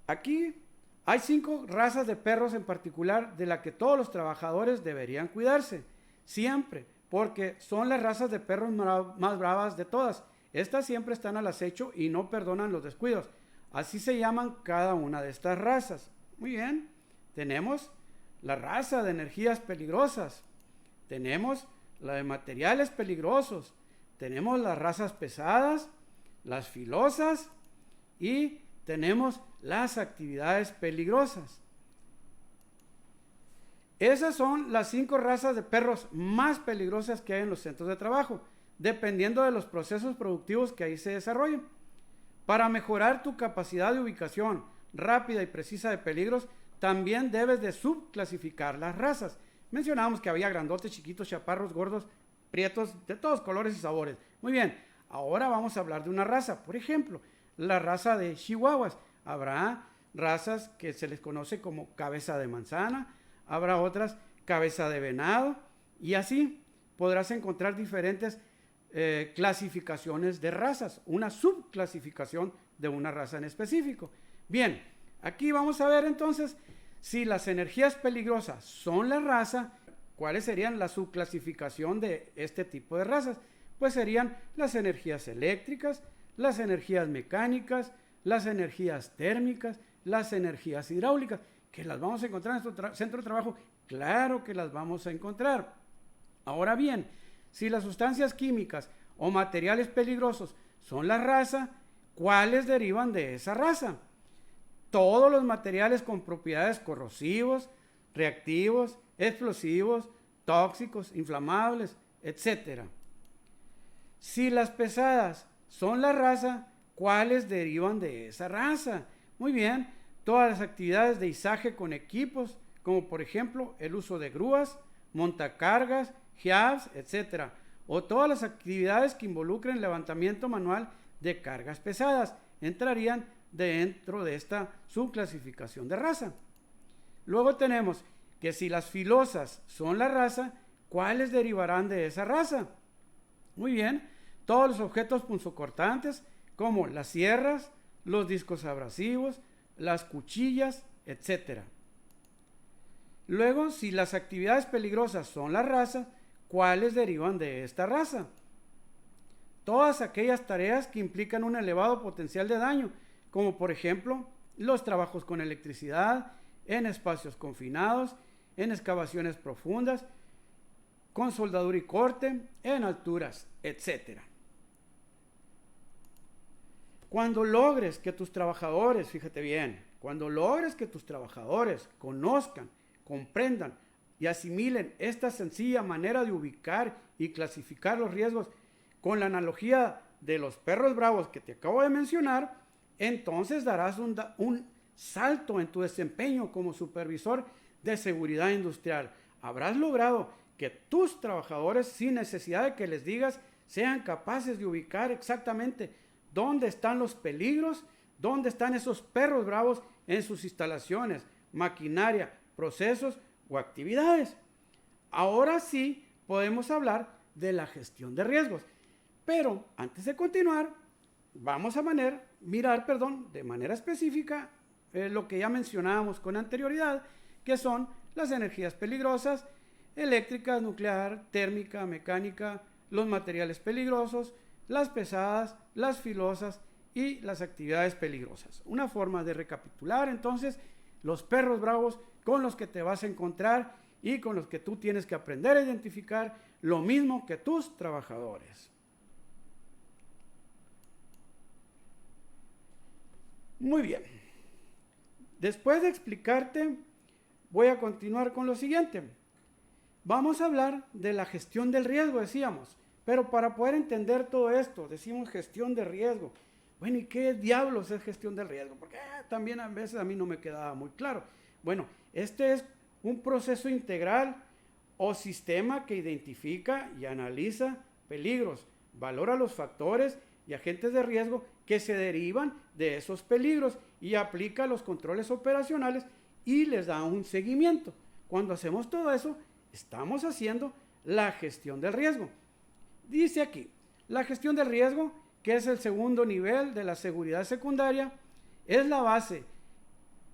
Aquí hay 5 razas de perros en particular de las que todos los trabajadores deberían cuidarse, siempre, porque son las razas de perros más bravas de todas. Estas siempre están al acecho y no perdonan los descuidos. Así se llaman cada una de estas razas. Muy bien. Tenemos la raza de energías peligrosas, tenemos la de materiales peligrosos, tenemos las razas pesadas, las filosas y tenemos las actividades peligrosas. Esas son las 5 razas de perros más peligrosas que hay en los centros de trabajo, dependiendo de los procesos productivos que ahí se desarrollen. Para mejorar tu capacidad de ubicación rápida y precisa de peligros, también debes de subclasificar las razas. Mencionábamos que había grandotes, chiquitos, chaparros, gordos, prietos, de todos colores y sabores. Muy bien, ahora vamos a hablar de una raza. Por ejemplo, la raza de chihuahuas. Habrá razas que se les conoce como cabeza de manzana, habrá otras cabeza de venado, y así podrás encontrar diferentes clasificaciones de razas, una subclasificación de una raza en específico. Bien, aquí vamos a ver entonces si las energías peligrosas son la raza. ¿Cuáles serían la subclasificación de este tipo de razas? Pues serían las energías eléctricas, las energías mecánicas, las energías térmicas, las energías hidráulicas. ¿Que las vamos a encontrar en nuestro centro de trabajo? Claro que las vamos a encontrar. Ahora bien, si las sustancias químicas o materiales peligrosos son la raza, ¿cuáles derivan de esa raza? Todos los materiales con propiedades corrosivos, reactivos, explosivos, tóxicos, inflamables, etc. Si las pesadas son la raza, ¿cuáles derivan de esa raza? Muy bien, todas las actividades de izaje con equipos, como por ejemplo el uso de grúas, montacargas, jabs, etc. O todas las actividades que involucren levantamiento manual de cargas pesadas, entrarían dentro de esta subclasificación de raza. Luego tenemos que si las filosas son la raza, ¿cuáles derivarán de esa raza? Muy bien, todos los objetos punzocortantes, como las sierras, los discos abrasivos, las cuchillas, etc. Luego, si las actividades peligrosas son la raza, cuáles derivan de esta raza. Todas aquellas tareas que implican un elevado potencial de daño, como por ejemplo los trabajos con electricidad, en espacios confinados, en excavaciones profundas, con soldadura y corte, en alturas, etc. Cuando logres que tus trabajadores, fíjate bien, cuando logres que tus trabajadores conozcan, comprendan y asimilen esta sencilla manera de ubicar y clasificar los riesgos con la analogía de los perros bravos que te acabo de mencionar, entonces darás un salto en tu desempeño como supervisor de seguridad industrial. Habrás logrado que tus trabajadores, sin necesidad de que les digas, sean capaces de ubicar exactamente dónde están los peligros, dónde están esos perros bravos en sus instalaciones, maquinaria, procesos o actividades. Ahora sí podemos hablar de la gestión de riesgos. Pero antes de continuar, vamos a mirar de manera específica lo que ya mencionábamos con anterioridad, que son las energías peligrosas, eléctricas, nuclear, térmica, mecánica, los materiales peligrosos, las pesadas, las filosas y las actividades peligrosas. Una forma de recapitular entonces los perros bravos con los que te vas a encontrar y con los que tú tienes que aprender a identificar, lo mismo que tus trabajadores. Muy bien. Después de explicarte, voy a continuar con lo siguiente. Vamos a hablar de la gestión del riesgo, decíamos. Pero para poder entender todo esto, decimos gestión de riesgo. Bueno, ¿y qué diablos es gestión del riesgo? Porque también a veces a mí no me quedaba muy claro. Bueno, este es un proceso integral o sistema que identifica y analiza peligros, valora los factores y agentes de riesgo que se derivan de esos peligros y aplica los controles operacionales y les da un seguimiento. Cuando hacemos todo eso, estamos haciendo la gestión del riesgo. Dice aquí, la gestión del riesgo, que es el segundo nivel de la seguridad secundaria, es la base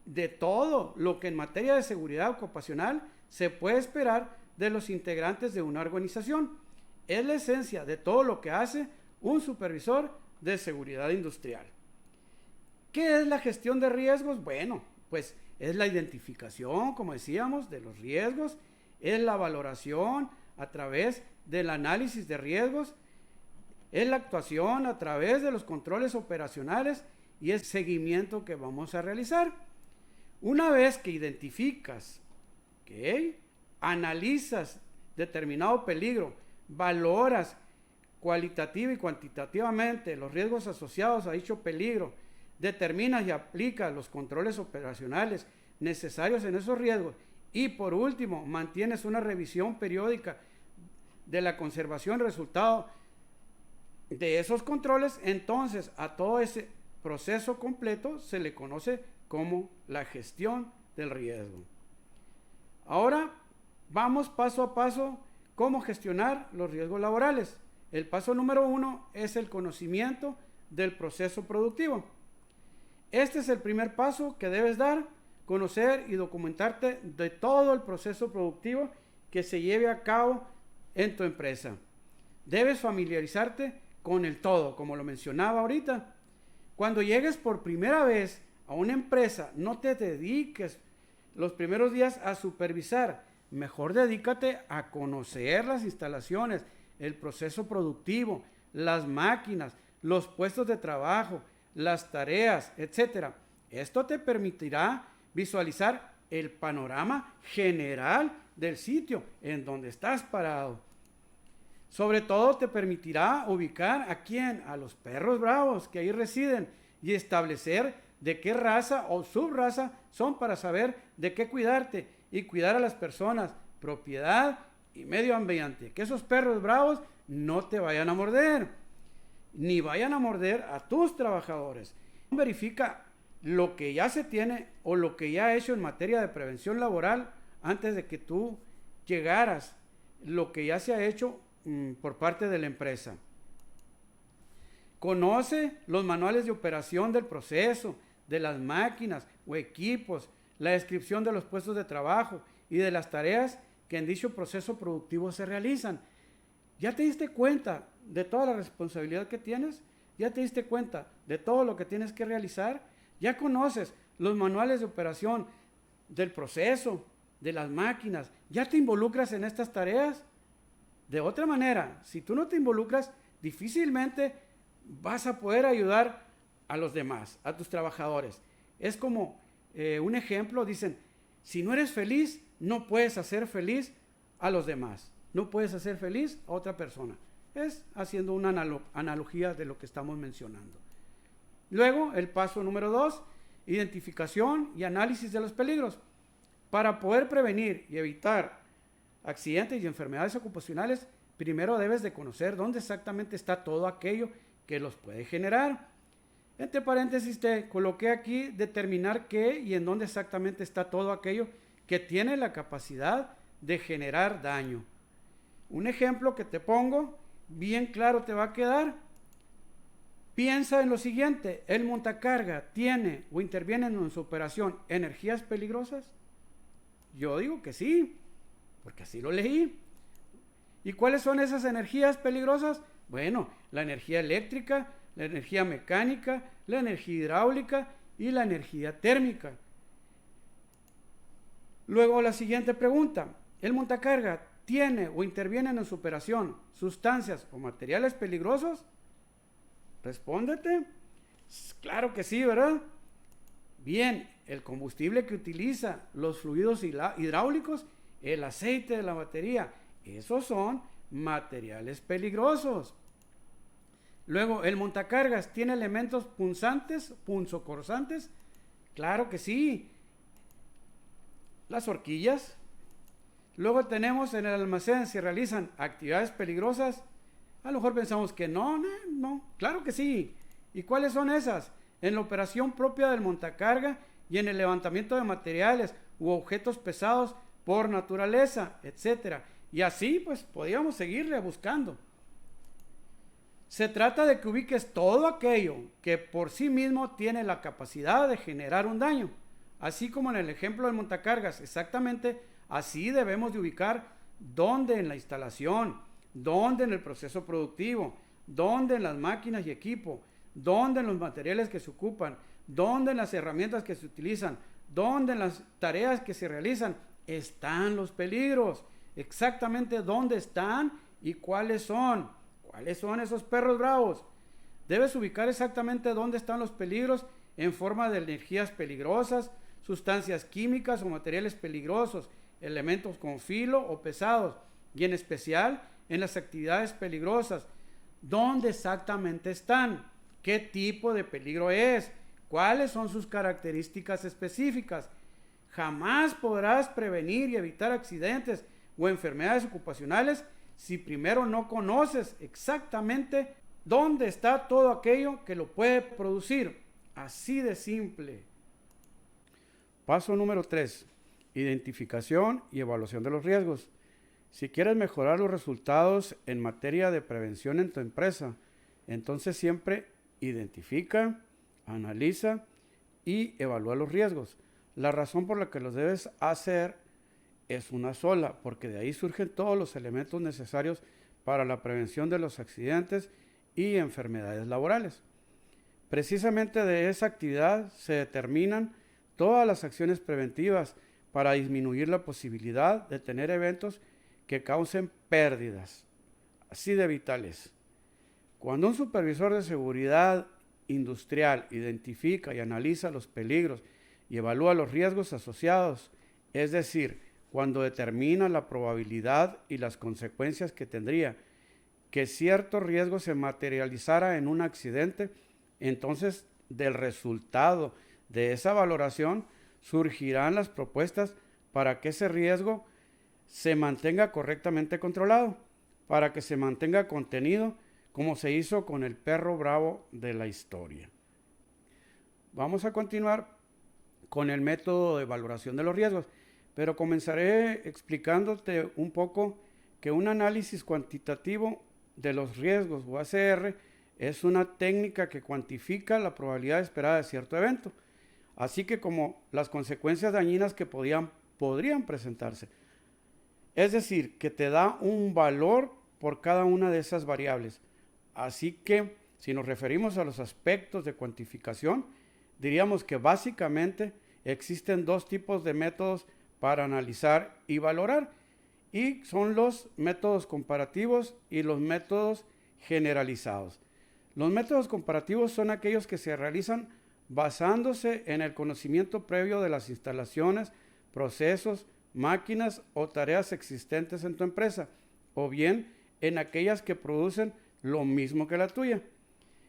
de todo lo que en materia de seguridad ocupacional se puede esperar de los integrantes de una organización. Es la esencia de todo lo que hace un supervisor de seguridad industrial. ¿Qué es la gestión de riesgos? Bueno, pues es la identificación, como decíamos, de los riesgos, es la valoración a través del análisis de riesgos, es la actuación a través de los controles operacionales y es seguimiento que vamos a realizar. Una vez que identificas, analizas determinado peligro, valoras cualitativa y cuantitativamente los riesgos asociados a dicho peligro, determinas y aplicas los controles operacionales necesarios en esos riesgos y por último mantienes una revisión periódica de la conservación resultado de esos controles, entonces a todo ese proceso completo se le conoce como la gestión del riesgo. Ahora vamos paso a paso cómo gestionar los riesgos laborales. El paso número 1 es el conocimiento del proceso productivo. Este es el primer paso que debes dar, conocer y documentarte de todo el proceso productivo que se lleve a cabo en tu empresa. Debes familiarizarte con el todo, como lo mencionaba ahorita. Cuando llegues por primera vez a una empresa, no te dediques los primeros días a supervisar, mejor dedícate a conocer las instalaciones, el proceso productivo, las máquinas, los puestos de trabajo, las tareas, etc. Esto te permitirá visualizar el panorama general del sitio en donde estás parado. Sobre todo te permitirá ubicar a quién, a los perros bravos que ahí residen y establecer de qué raza o subraza son para saber de qué cuidarte y cuidar a las personas, propiedad y medio ambiente. Que esos perros bravos no te vayan a morder, ni vayan a morder a tus trabajadores. Verifica lo que ya se tiene o lo que ya ha hecho en materia de prevención laboral antes de que tú llegaras, lo que ya se ha hecho por parte de la empresa. Conoce los manuales de operación del proceso, de las máquinas o equipos, la descripción de los puestos de trabajo y de las tareas que en dicho proceso productivo se realizan. ¿Ya te diste cuenta de toda la responsabilidad que tienes? ¿Ya te diste cuenta de todo lo que tienes que realizar? ¿Ya conoces los manuales de operación del proceso, de las máquinas? ¿Ya te involucras en estas tareas? De otra manera, si tú no te involucras, difícilmente vas a poder ayudar a los demás, a tus trabajadores. Es como un ejemplo, dicen, si no eres feliz, no puedes hacer feliz a los demás. No puedes hacer feliz a otra persona. Es haciendo una analogía de lo que estamos mencionando. Luego, el paso número 2, identificación y análisis de los peligros. Para poder prevenir y evitar accidentes y enfermedades ocupacionales, primero debes de conocer dónde exactamente está todo aquello que los puede generar. Entre paréntesis te coloqué aquí determinar qué y en dónde exactamente está todo aquello que tiene la capacidad de generar daño. Un ejemplo que te pongo, bien claro te va a quedar. Piensa en lo siguiente, ¿el montacarga tiene o interviene en su operación energías peligrosas? Yo digo que sí, porque así lo leí. ¿Y cuáles son esas energías peligrosas? Bueno, la energía eléctrica, la energía mecánica, la energía hidráulica y la energía térmica. Luego la siguiente pregunta, ¿el montacarga tiene o interviene en su operación sustancias o materiales peligrosos? Respóndete. Claro que sí, ¿verdad? Bien, el combustible que utiliza, los fluidos hidráulicos, el aceite de la batería, esos son materiales peligrosos. Luego, ¿el montacargas tiene elementos punzocortantes? Claro que sí. Las horquillas. Luego tenemos en el almacén, si realizan actividades peligrosas, a lo mejor pensamos que no, claro que sí. ¿Y cuáles son esas? En la operación propia del montacarga y en el levantamiento de materiales u objetos pesados por naturaleza, etcétera. Y así, pues, podríamos seguirle buscando. Se trata de que ubiques todo aquello que por sí mismo tiene la capacidad de generar un daño. Así como en el ejemplo del montacargas, exactamente así debemos de ubicar dónde en la instalación, dónde en el proceso productivo, dónde en las máquinas y equipo, dónde en los materiales que se ocupan, dónde en las herramientas que se utilizan, dónde en las tareas que se realizan están los peligros. Exactamente dónde están y cuáles son. ¿Cuáles son esos perros bravos? Debes ubicar exactamente dónde están los peligros en forma de energías peligrosas, sustancias químicas o materiales peligrosos, elementos con filo o pesados, y en especial en las actividades peligrosas. ¿Dónde exactamente están? ¿Qué tipo de peligro es? ¿Cuáles son sus características específicas? Jamás podrás prevenir y evitar accidentes o enfermedades ocupacionales si primero no conoces exactamente dónde está todo aquello que lo puede producir. Así de simple. Paso número 3. Identificación y evaluación de los riesgos. Si quieres mejorar los resultados en materia de prevención en tu empresa, entonces siempre identifica, analiza y evalúa los riesgos. La razón por la que los debes hacer es una sola, porque de ahí surgen todos los elementos necesarios para la prevención de los accidentes y enfermedades laborales. Precisamente de esa actividad se determinan todas las acciones preventivas para disminuir la posibilidad de tener eventos que causen pérdidas, así de vitales. Cuando un supervisor de seguridad industrial identifica y analiza los peligros y evalúa los riesgos asociados, es decir, cuando determina la probabilidad y las consecuencias que tendría que cierto riesgo se materializara en un accidente, entonces del resultado de esa valoración surgirán las propuestas para que ese riesgo se mantenga correctamente controlado, para que se mantenga contenido, como se hizo con el perro bravo de la historia. Vamos a continuar con el método de valoración de los riesgos, pero comenzaré explicándote un poco que un análisis cuantitativo de los riesgos o ACR es una técnica que cuantifica la probabilidad esperada de cierto evento, así que como las consecuencias dañinas que podrían presentarse. Es decir, que te da un valor por cada una de esas variables. Así que si nos referimos a los aspectos de cuantificación, diríamos que básicamente existen dos tipos de métodos para analizar y valorar, y son los métodos comparativos y los métodos generalizados. Los métodos comparativos son aquellos que se realizan basándose en el conocimiento previo de las instalaciones, procesos, máquinas o tareas existentes en tu empresa, o bien en aquellas que producen lo mismo que la tuya.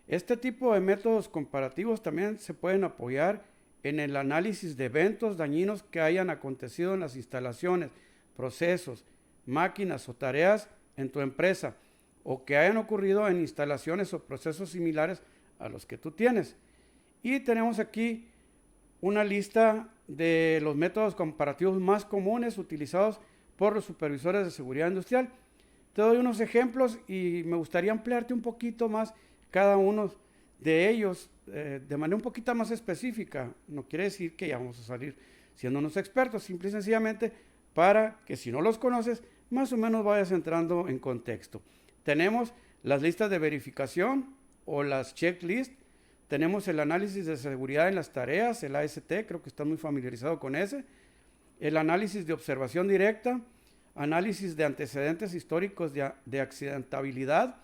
Este tipo de métodos comparativos también se pueden apoyar en el análisis de eventos dañinos que hayan acontecido en las instalaciones, procesos, máquinas o tareas en tu empresa, o que hayan ocurrido en instalaciones o procesos similares a los que tú tienes. Y tenemos aquí una lista de los métodos comparativos más comunes utilizados por los supervisores de seguridad industrial. Te doy unos ejemplos y me gustaría ampliarte un poquito más cada uno de ellos de manera un poquito más específica. No quiere decir que ya vamos a salir siendo unos expertos, simple y sencillamente para que si no los conoces, más o menos vayas entrando en contexto. Tenemos las listas de verificación o las checklists. Tenemos el análisis de seguridad en las tareas, el AST, creo que estás muy familiarizado con ese. El análisis de observación directa, análisis de antecedentes históricos de accidentabilidad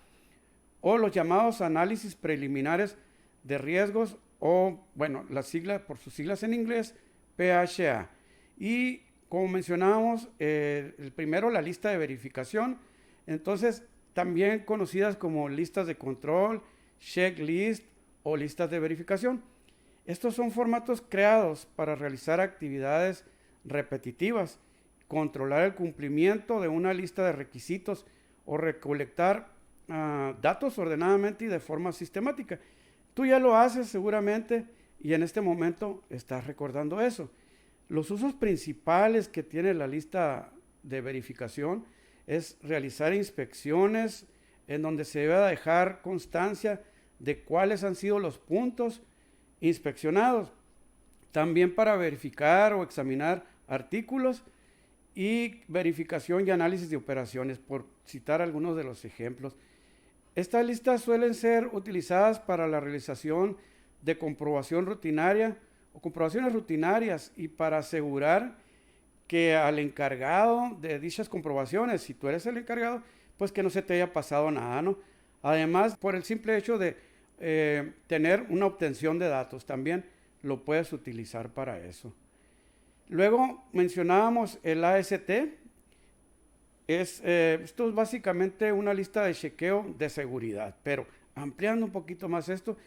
o los llamados análisis preliminares de riesgos o, bueno, las siglas, por sus siglas en inglés, PHA. Y como mencionábamos, el primero, la lista de verificación, entonces también conocidas como listas de control, checklist o listas de verificación. Estos son formatos creados para realizar actividades repetitivas, controlar el cumplimiento de una lista de requisitos o recolectar datos ordenadamente y de forma sistemática. Tú ya lo haces seguramente y en este momento estás recordando eso. Los usos principales que tiene la lista de verificación es realizar inspecciones en donde se debe dejar constancia de cuáles han sido los puntos inspeccionados. También para verificar o examinar artículos y verificación y análisis de operaciones, por citar algunos de los ejemplos. Estas listas suelen ser utilizadas para la realización de comprobación rutinaria o comprobaciones rutinarias y para asegurar que al encargado de dichas comprobaciones, si tú eres el encargado, pues que no se te haya pasado nada, ¿no? Además, por el simple hecho de tener una obtención de datos, también lo puedes utilizar para eso. Luego mencionábamos el AST. Esto es básicamente una lista de chequeo de seguridad, pero ampliando un poquito más esto,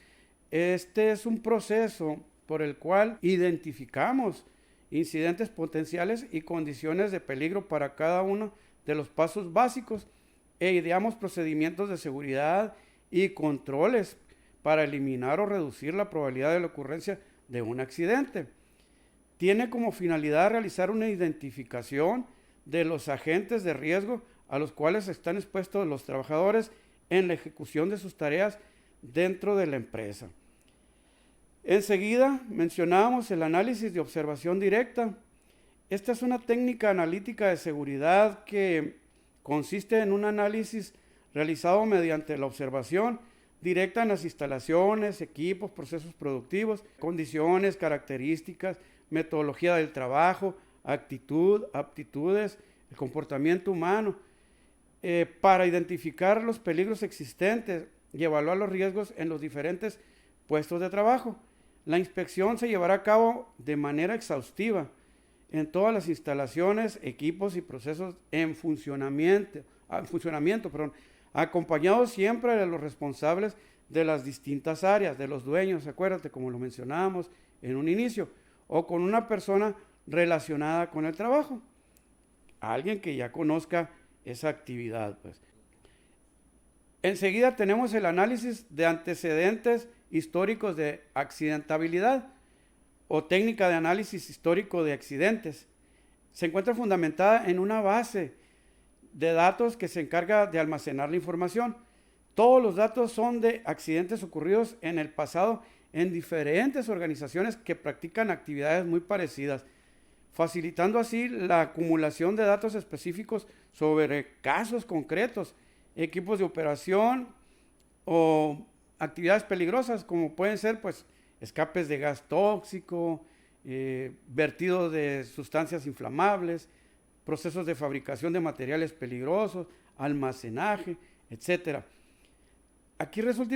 este es un proceso por el cual identificamos incidentes potenciales y condiciones de peligro para cada uno de los pasos básicos e ideamos procedimientos de seguridad y controles para eliminar o reducir la probabilidad de la ocurrencia de un accidente. Tiene como finalidad realizar una identificación de los agentes de riesgo a los cuales están expuestos los trabajadores en la ejecución de sus tareas dentro de la empresa. Enseguida mencionábamos el análisis de observación directa. Esta es una técnica analítica de seguridad que consiste en un análisis realizado mediante la observación directa en las instalaciones, equipos, procesos productivos, condiciones, características, metodología del trabajo, actitud, aptitudes, el comportamiento humano, para identificar los peligros existentes y evaluar los riesgos en los diferentes puestos de trabajo. La inspección se llevará a cabo de manera exhaustiva en todas las instalaciones, equipos y procesos en funcionamiento, acompañados siempre de los responsables de las distintas áreas, de los dueños, acuérdate, como lo mencionábamos en un inicio, o con una persona relacionada con el trabajo, alguien que ya conozca esa actividad, pues. Enseguida tenemos el análisis de antecedentes históricos de accidentabilidad o técnica de análisis histórico de accidentes. Se encuentra fundamentada en una base de datos que se encarga de almacenar la información. Todos los datos son de accidentes ocurridos en el pasado en diferentes organizaciones que practican actividades muy parecidas. facilitando así la acumulación de datos específicos sobre casos concretos, equipos de operación o actividades peligrosas, como pueden ser pues escapes de gas tóxico, vertido de sustancias inflamables, procesos de fabricación de materiales peligrosos, almacenaje, etcétera. Aquí resulta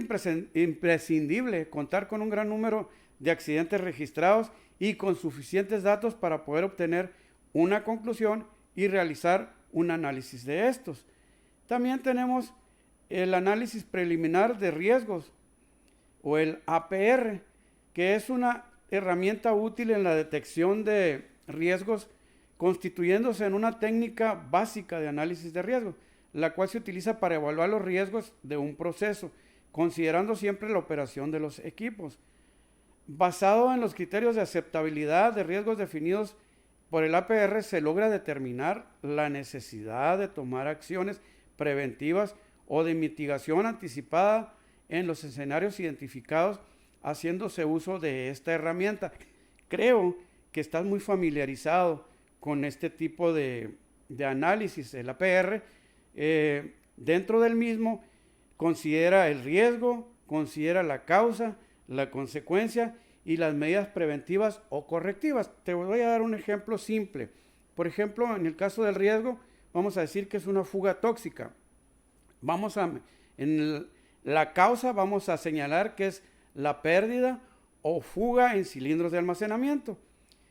imprescindible contar con un gran número de accidentes registrados y con suficientes datos para poder obtener una conclusión y realizar un análisis de estos. También tenemos el análisis preliminar de riesgos o el APR, que es una herramienta útil en la detección de riesgos, constituyéndose en una técnica básica de análisis de riesgos, la cual se utiliza para evaluar los riesgos de un proceso, considerando siempre la operación de los equipos. Basado en los criterios de aceptabilidad de riesgos definidos por el APR, se logra determinar la necesidad de tomar acciones preventivas o de mitigación anticipada en los escenarios identificados, haciéndose uso de esta herramienta. Creo que estás muy familiarizado con este tipo de análisis. El APR, dentro del mismo, considera el riesgo, considera la causa, la consecuencia y las medidas preventivas o correctivas. Te voy a dar un ejemplo simple. Por ejemplo, en el caso del riesgo, vamos a decir que es una fuga tóxica. En la causa vamos a señalar que es la pérdida o fuga en cilindros de almacenamiento.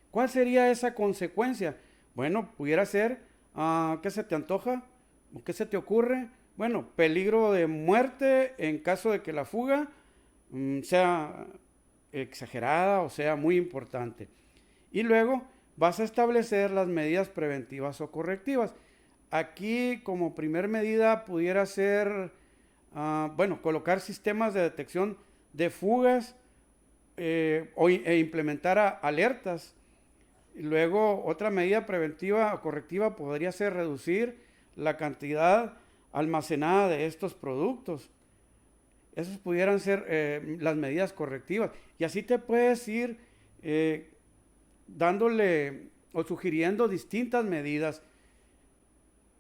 ¿Cuál sería esa consecuencia? Bueno, pudiera ser, ¿qué se te antoja? ¿O qué se te ocurre? Bueno, peligro de muerte en caso de que la fuga sea exagerada o sea muy importante. Y luego vas a establecer las medidas preventivas o correctivas. Aquí como primer medida pudiera ser, colocar sistemas de detección de fugas e implementar alertas. Y luego otra medida preventiva o correctiva podría ser reducir la cantidad almacenada de estos productos. Esas pudieran ser las medidas correctivas. Y así te puedes ir dándole o sugiriendo distintas medidas.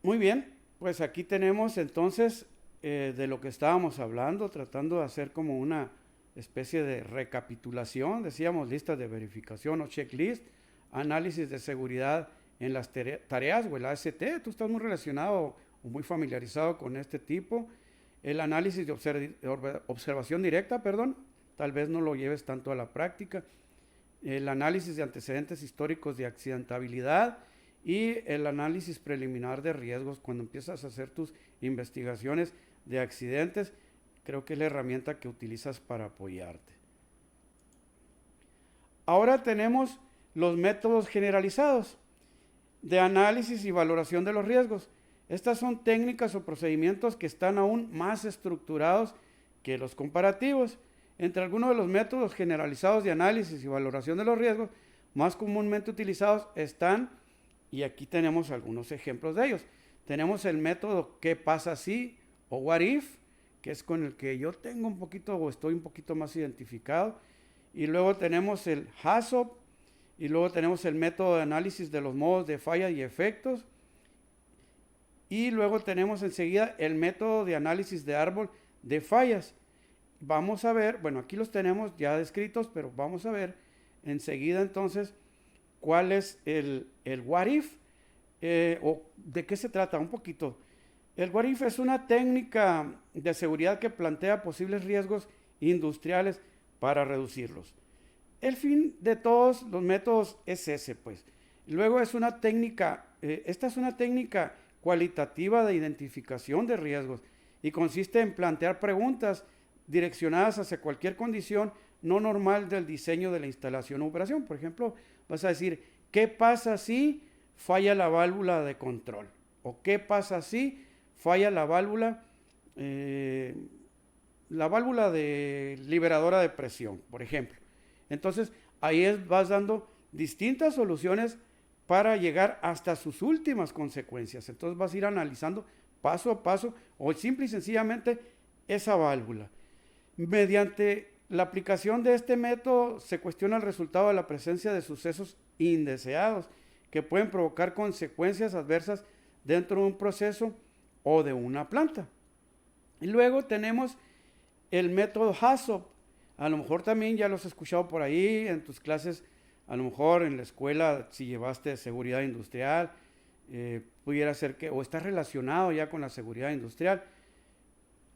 Muy bien, pues aquí tenemos entonces de lo que estábamos hablando, tratando de hacer como una especie de recapitulación. Decíamos listas de verificación o checklist, análisis de seguridad en las tareas o el AST. Tú estás muy relacionado o muy familiarizado con este tipo. El análisis de observación directa, tal vez no lo lleves tanto a la práctica. El análisis de antecedentes históricos de accidentabilidad y el análisis preliminar de riesgos cuando empiezas a hacer tus investigaciones de accidentes. Creo que es la herramienta que utilizas para apoyarte. Ahora tenemos los métodos generalizados de análisis y valoración de los riesgos. Estas son técnicas o procedimientos que están aún más estructurados que los comparativos. Entre algunos de los métodos generalizados de análisis y valoración de los riesgos más comúnmente utilizados están, y aquí tenemos algunos ejemplos de ellos. Tenemos el método ¿qué pasa si? O what if, que es con el que yo tengo un poquito o estoy un poquito más identificado. Y luego tenemos el HAZOP, y luego tenemos el método de análisis de los modos de falla y efectos. Y luego tenemos enseguida el método de análisis de árbol de fallas. Vamos a ver, aquí los tenemos ya descritos, pero vamos a ver enseguida entonces cuál es el what if, o de qué se trata un poquito. El what if es una técnica de seguridad que plantea posibles riesgos industriales para reducirlos. El fin de todos los métodos es ese, pues. Luego es una técnica, esta es una técnica cualitativa de identificación de riesgos y consiste en plantear preguntas direccionadas hacia cualquier condición no normal del diseño de la instalación o operación. Por ejemplo, vas a decir, ¿qué pasa si falla la válvula de control? ¿O qué pasa si falla la válvula de liberadora de presión, por ejemplo? Entonces, ahí vas dando distintas soluciones para llegar hasta sus últimas consecuencias. Entonces vas a ir analizando paso a paso o simple y sencillamente esa válvula. Mediante la aplicación de este método se cuestiona el resultado de la presencia de sucesos indeseados que pueden provocar consecuencias adversas dentro de un proceso o de una planta. Y luego tenemos el método HACCP. A lo mejor también ya los has escuchado por ahí en tus clases, a lo mejor en la escuela, si llevaste seguridad industrial, pudiera ser que, o estás relacionado ya con la seguridad industrial,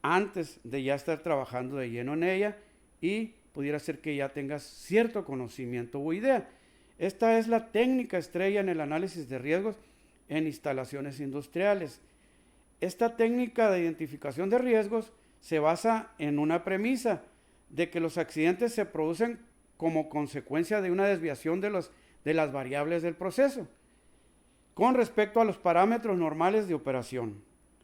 antes de ya estar trabajando de lleno en ella, y pudiera ser que ya tengas cierto conocimiento o idea. Esta es la técnica estrella en el análisis de riesgos en instalaciones industriales. Esta técnica de identificación de riesgos se basa en una premisa de que los accidentes se producen como consecuencia de una desviación de las variables del proceso con respecto a los parámetros normales de operación.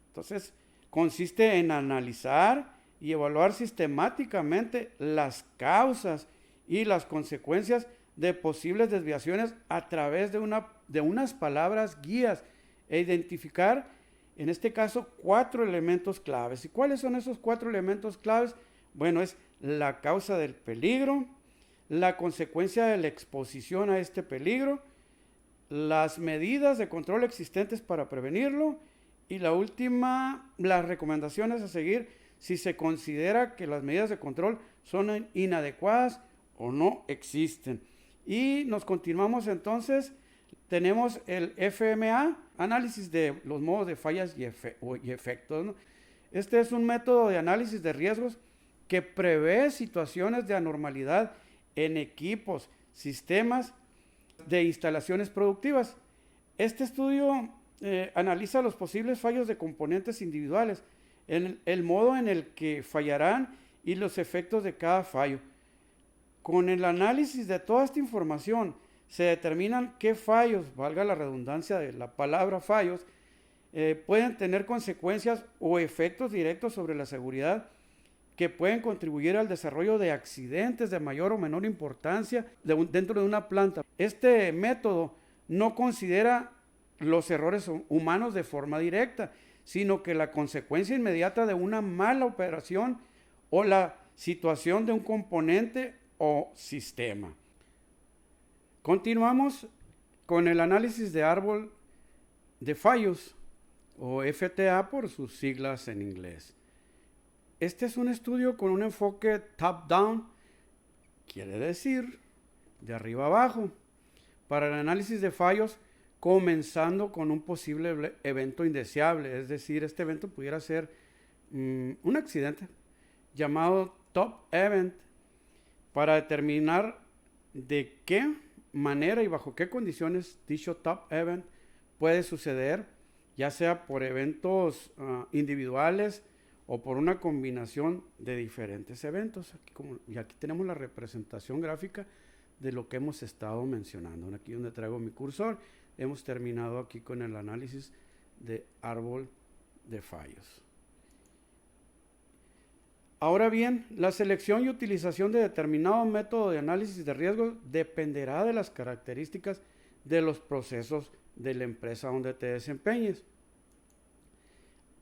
Entonces, consiste en analizar y evaluar sistemáticamente las causas y las consecuencias de posibles desviaciones a través de unas palabras guías e identificar, en este caso, 4 elementos claves. ¿Y cuáles son esos 4 elementos claves? Bueno, es la causa del peligro, la consecuencia de la exposición a este peligro, las medidas de control existentes para prevenirlo y la última, las recomendaciones a seguir si se considera que las medidas de control son inadecuadas o no existen. Y nos continuamos entonces, tenemos el FMA, análisis de los modos de fallas y efectos, ¿no? Este es un método de análisis de riesgos que prevé situaciones de anormalidad en equipos, sistemas de instalaciones productivas. Este estudio analiza los posibles fallos de componentes individuales, el modo en el que fallarán y los efectos de cada fallo. Con el análisis de toda esta información se determinan qué fallos, valga la redundancia de la palabra fallos, pueden tener consecuencias o efectos directos sobre la seguridad que pueden contribuir al desarrollo de accidentes de mayor o menor importancia dentro de una planta. Este método no considera los errores humanos de forma directa, sino que la consecuencia inmediata de una mala operación o la situación de un componente o sistema. Continuamos con el análisis de árbol de fallos, o FTA por sus siglas en inglés. Este es un estudio con un enfoque top-down, quiere decir de arriba abajo, para el análisis de fallos, comenzando con un posible evento indeseable, es decir, este evento pudiera ser un accidente llamado top event, para determinar de qué manera y bajo qué condiciones dicho top event puede suceder, ya sea por eventos individuales o por una combinación de diferentes eventos. Y aquí tenemos la representación gráfica de lo que hemos estado mencionando. Aquí donde traigo mi cursor, hemos terminado aquí con el análisis de árbol de fallos. Ahora bien, la selección y utilización de determinado método de análisis de riesgos dependerá de las características de los procesos de la empresa donde te desempeñes.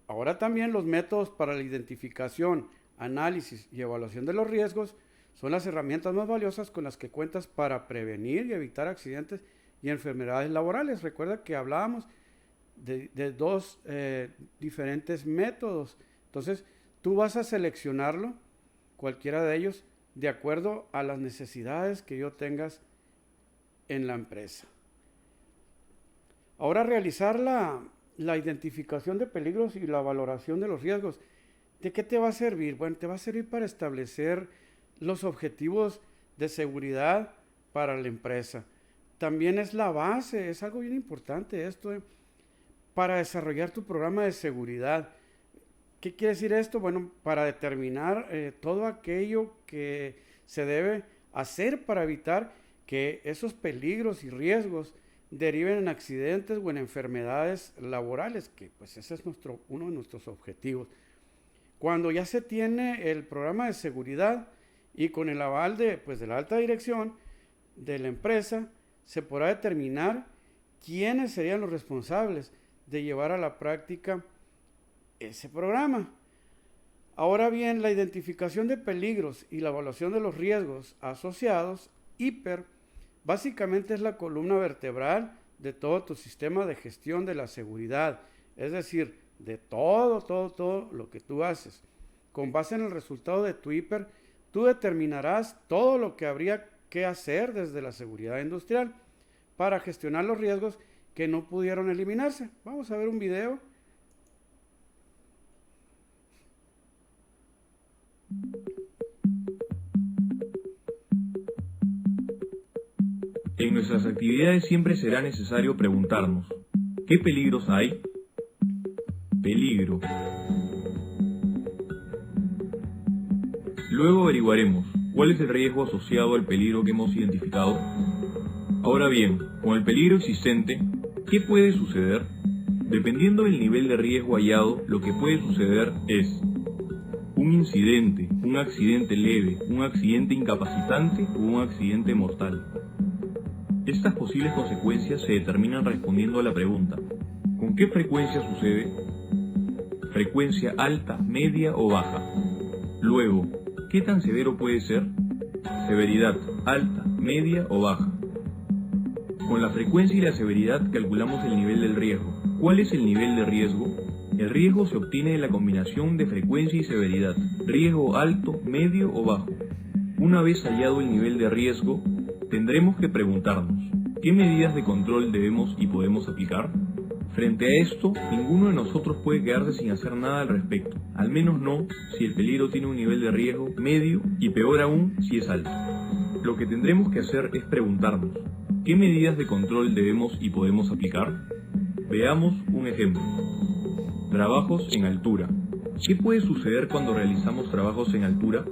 Ahora también los métodos para la identificación, análisis y evaluación de los riesgos son las herramientas más valiosas con las que cuentas para prevenir y evitar accidentes y enfermedades laborales. Recuerda que hablábamos de dos diferentes métodos. Entonces, tú vas a seleccionarlo, cualquiera de ellos, de acuerdo a las necesidades que yo tengas en la empresa. Ahora, realizar la identificación de peligros y la valoración de los riesgos. ¿De qué te va a servir? Bueno, te va a servir para establecer los objetivos de seguridad para la empresa. También es la base, es algo bien importante esto, para desarrollar tu programa de seguridad. ¿Qué quiere decir esto? Bueno, para determinar todo aquello que se debe hacer para evitar que esos peligros y riesgos deriven en accidentes o en enfermedades laborales, que pues ese es uno de nuestros objetivos. Cuando ya se tiene el programa de seguridad y con el aval de la alta dirección de la empresa, se podrá determinar quiénes serían los responsables de llevar a la práctica ese programa. Ahora bien, la identificación de peligros y la evaluación de los riesgos asociados, básicamente es la columna vertebral de todo tu sistema de gestión de la seguridad, es decir, de todo lo que tú haces. Con base en el resultado de tu hiper, tú determinarás todo lo que habría que hacer desde la seguridad industrial para gestionar los riesgos que no pudieron eliminarse. Vamos a ver un video. En nuestras actividades siempre será necesario preguntarnos, ¿qué peligros hay? Peligro. Luego averiguaremos cuál es el riesgo asociado al peligro que hemos identificado. Ahora bien, con el peligro existente, ¿qué puede suceder? Dependiendo del nivel de riesgo hallado, lo que puede suceder es un incidente, un accidente leve, un accidente incapacitante o un accidente mortal. Estas posibles consecuencias se determinan respondiendo a la pregunta, ¿con qué frecuencia sucede? Frecuencia alta, media o baja. Luego, ¿qué tan severo puede ser? Severidad, alta, media o baja. Con la frecuencia y la severidad calculamos el nivel del riesgo. ¿Cuál es el nivel de riesgo? El riesgo se obtiene de la combinación de frecuencia y severidad, riesgo alto, medio o bajo. Una vez hallado el nivel de riesgo, tendremos que preguntarnos, ¿qué medidas de control debemos y podemos aplicar? Frente a esto, ninguno de nosotros puede quedarse sin hacer nada al respecto, al menos no si el peligro tiene un nivel de riesgo medio y peor aún si es alto. Lo que tendremos que hacer es preguntarnos, ¿qué medidas de control debemos y podemos aplicar? Veamos un ejemplo. Trabajos en altura. ¿Qué puede suceder cuando realizamos trabajos en altura?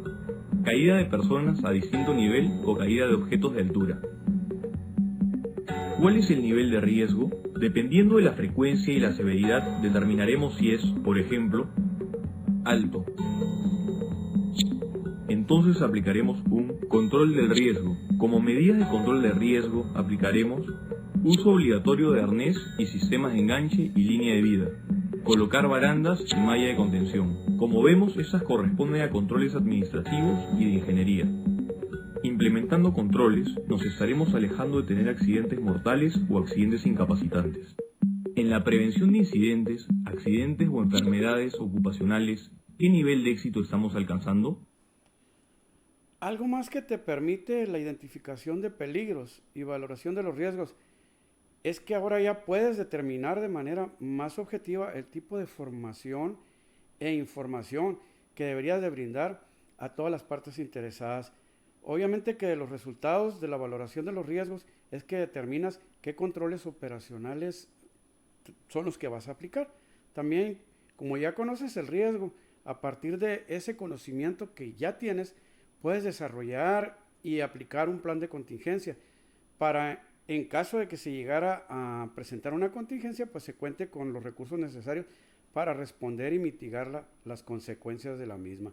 Caída de personas a distinto nivel o caída de objetos de altura. ¿Cuál es el nivel de riesgo? Dependiendo de la frecuencia y la severidad, determinaremos si es, por ejemplo, alto. Entonces aplicaremos un control del riesgo. Como medidas de control de riesgo, aplicaremos uso obligatorio de arnés y sistemas de enganche y línea de vida. Colocar barandas y malla de contención. Como vemos, estas corresponden a controles administrativos y de ingeniería. Implementando controles, nos estaremos alejando de tener accidentes mortales o accidentes incapacitantes. En la prevención de incidentes, accidentes o enfermedades ocupacionales, ¿qué nivel de éxito estamos alcanzando? Algo más que te permite la identificación de peligros y valoración de los riesgos es que ahora ya puedes determinar de manera más objetiva el tipo de formación e información que deberías de brindar a todas las partes interesadas. Obviamente que de los resultados de la valoración de los riesgos es que determinas qué controles operacionales son los que vas a aplicar. También, como ya conoces el riesgo, a partir de ese conocimiento que ya tienes, puedes desarrollar y aplicar un plan de contingencia para, en caso de que se llegara a presentar una contingencia, pues se cuente con los recursos necesarios para responder y mitigar las consecuencias de la misma.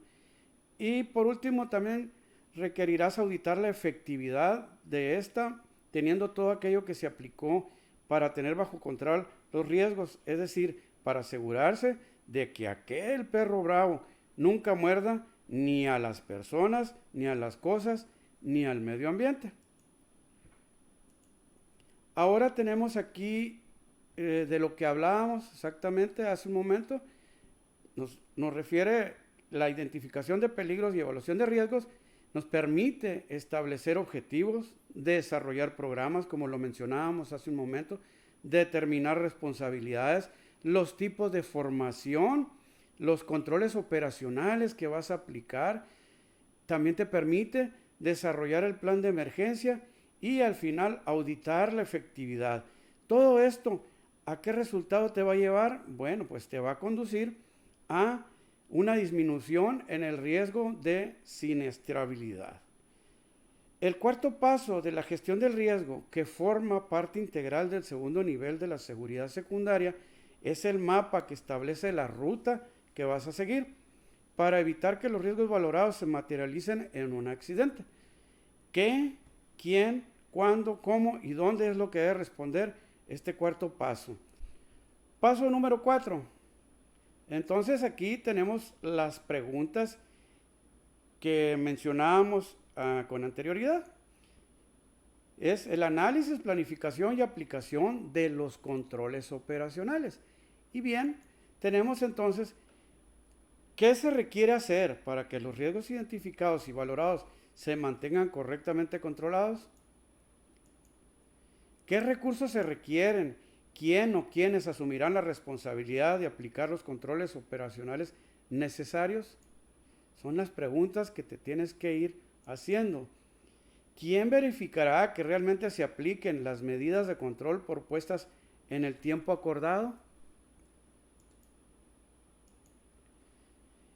Y por último, también requerirás auditar la efectividad de esta, teniendo todo aquello que se aplicó para tener bajo control los riesgos, es decir, para asegurarse de que aquel perro bravo nunca muerda ni a las personas, ni a las cosas, ni al medio ambiente. Ahora tenemos aquí de lo que hablábamos exactamente hace un momento, nos refiere la identificación de peligros y evaluación de riesgos, nos permite establecer objetivos, desarrollar programas, como lo mencionábamos hace un momento, determinar responsabilidades, los tipos de formación, los controles operacionales que vas a aplicar. También te permite desarrollar el plan de emergencia y al final auditar la efectividad. Todo esto, ¿a qué resultado te va a llevar? Bueno, pues te va a conducir a una disminución en el riesgo de siniestrabilidad. El cuarto paso de la gestión del riesgo, que forma parte integral del segundo nivel de la seguridad secundaria, es el mapa que establece la ruta que vas a seguir para evitar que los riesgos valorados se materialicen en un accidente. ¿Qué, quién, cuándo, cómo y dónde es lo que debe responder este cuarto paso? Paso número 4. Entonces aquí tenemos las preguntas que mencionábamos con anterioridad. es el análisis, planificación y aplicación de los controles operacionales. Y bien, tenemos entonces, ¿qué se requiere hacer para que los riesgos identificados y valorados se mantengan correctamente controlados? ¿Qué recursos se requieren? ¿Quién o quiénes asumirán la responsabilidad de aplicar los controles operacionales necesarios? Son las preguntas que te tienes que ir haciendo. ¿Quién verificará que realmente se apliquen las medidas de control propuestas en el tiempo acordado?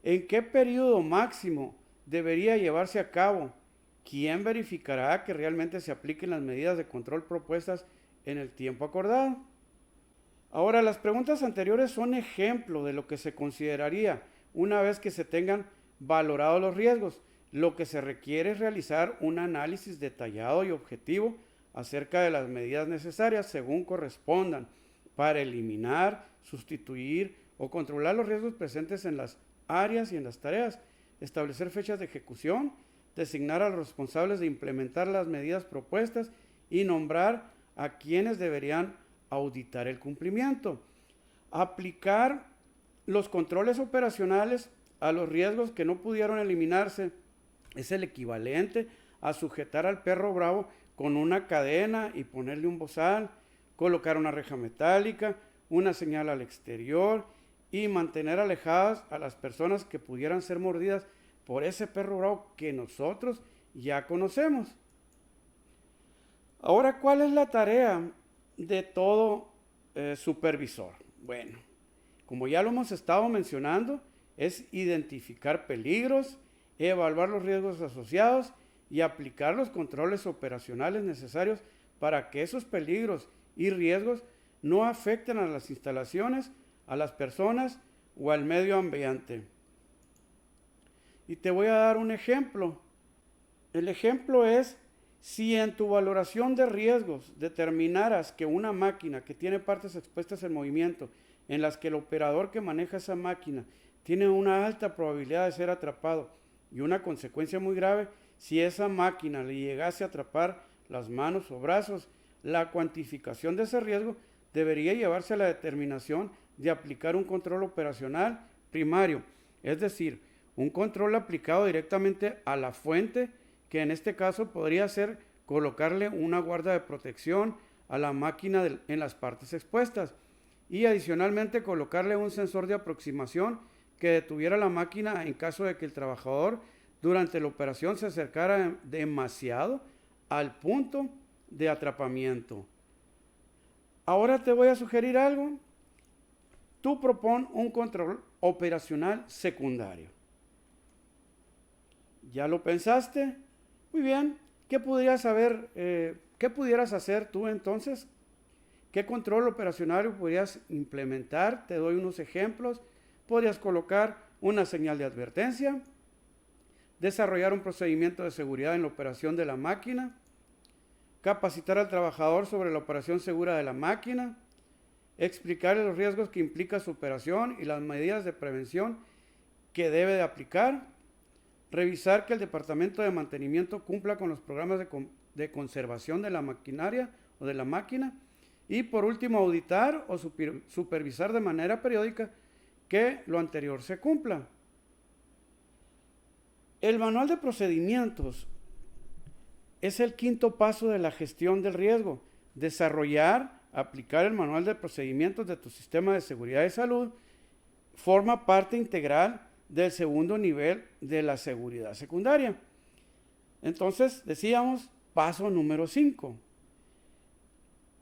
¿En qué periodo máximo debería llevarse a cabo? ¿Quién verificará que realmente se apliquen las medidas de control propuestas en el tiempo acordado? Ahora, las preguntas anteriores son ejemplo de lo que se consideraría una vez que se tengan valorados los riesgos. Lo que se requiere es realizar un análisis detallado y objetivo acerca de las medidas necesarias según correspondan para eliminar, sustituir o controlar los riesgos presentes en las áreas y en las tareas, establecer fechas de ejecución, designar a los responsables de implementar las medidas propuestas y nombrar a quienes deberían auditar el cumplimiento. Aplicar los controles operacionales a los riesgos que no pudieron eliminarse es el equivalente a sujetar al perro bravo con una cadena y ponerle un bozal, colocar una reja metálica, una señal al exterior y mantener alejadas a las personas que pudieran ser mordidas por ese perro bravo que nosotros ya conocemos. Ahora, ¿cuál es la tarea de todo supervisor? Bueno, como ya lo hemos estado mencionando, es identificar peligros, evaluar los riesgos asociados y aplicar los controles operacionales necesarios para que esos peligros y riesgos no afecten a las instalaciones, a las personas o al medio ambiente. Y te voy a dar un ejemplo. El ejemplo es, si en tu valoración de riesgos determinaras que una máquina que tiene partes expuestas en movimiento, en las que el operador que maneja esa máquina tiene una alta probabilidad de ser atrapado y una consecuencia muy grave, si esa máquina le llegase a atrapar las manos o brazos, la cuantificación de ese riesgo debería llevarse a la determinación de aplicar un control operacional primario, es decir, un control aplicado directamente a la fuente, que en este caso podría ser colocarle una guarda de protección a la máquina en las partes expuestas y adicionalmente colocarle un sensor de aproximación que detuviera la máquina en caso de que el trabajador durante la operación se acercara demasiado al punto de atrapamiento. Ahora te voy a sugerir algo. Tú propon un control operacional secundario. ¿Ya lo pensaste? Muy bien. ¿Qué pudieras hacer tú entonces? ¿Qué control operacional podrías implementar? Te doy unos ejemplos. Podrías colocar una señal de advertencia, desarrollar un procedimiento de seguridad en la operación de la máquina, capacitar al trabajador sobre la operación segura de la máquina, explicarle los riesgos que implica su operación y las medidas de prevención que debe de aplicar, revisar que el departamento de mantenimiento cumpla con los programas de conservación de la maquinaria o de la máquina y por último auditar o supervisar de manera periódica que lo anterior se cumpla. El manual de procedimientos es el quinto paso de la gestión del riesgo. Desarrollar, aplicar el manual de procedimientos de tu sistema de seguridad y salud forma parte integral del segundo nivel de la seguridad secundaria. Entonces, decíamos, paso número 5.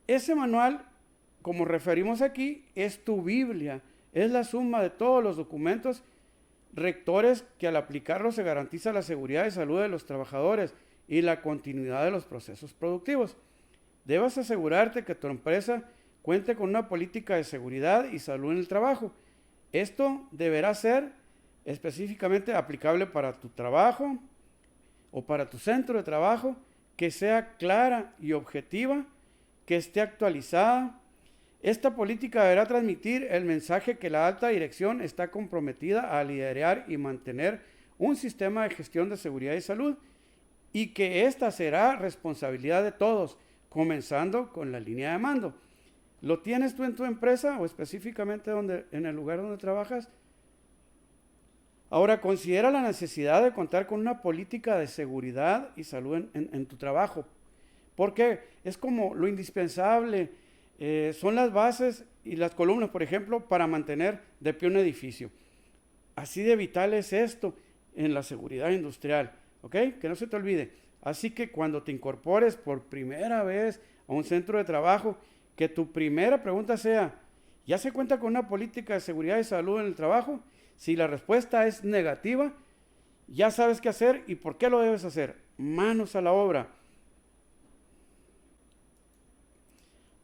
Ese manual, como referimos aquí, es tu Biblia, es la suma de todos los documentos rectores que al aplicarlos se garantiza la seguridad y salud de los trabajadores y la continuidad de los procesos productivos. Debes asegurarte que tu empresa cuente con una política de seguridad y salud en el trabajo. Esto deberá ser específicamente aplicable para tu trabajo o para tu centro de trabajo, que sea clara y objetiva, que esté actualizada. Esta política deberá transmitir el mensaje que la alta dirección está comprometida a liderar y mantener un sistema de gestión de seguridad y salud y que esta será responsabilidad de todos, comenzando con la línea de mando. ¿Lo tienes tú en tu empresa o específicamente en el lugar donde trabajas? Ahora, considera la necesidad de contar con una política de seguridad y salud en tu trabajo, porque es como lo indispensable, son las bases y las columnas, por ejemplo, para mantener de pie un edificio. Así de vital es esto en la seguridad industrial, ¿ok? Que no se te olvide. Así que cuando te incorpores por primera vez a un centro de trabajo, que tu primera pregunta sea, ¿ya se cuenta con una política de seguridad y salud en el trabajo? Si la respuesta es negativa, ya sabes qué hacer y por qué lo debes hacer. Manos a la obra.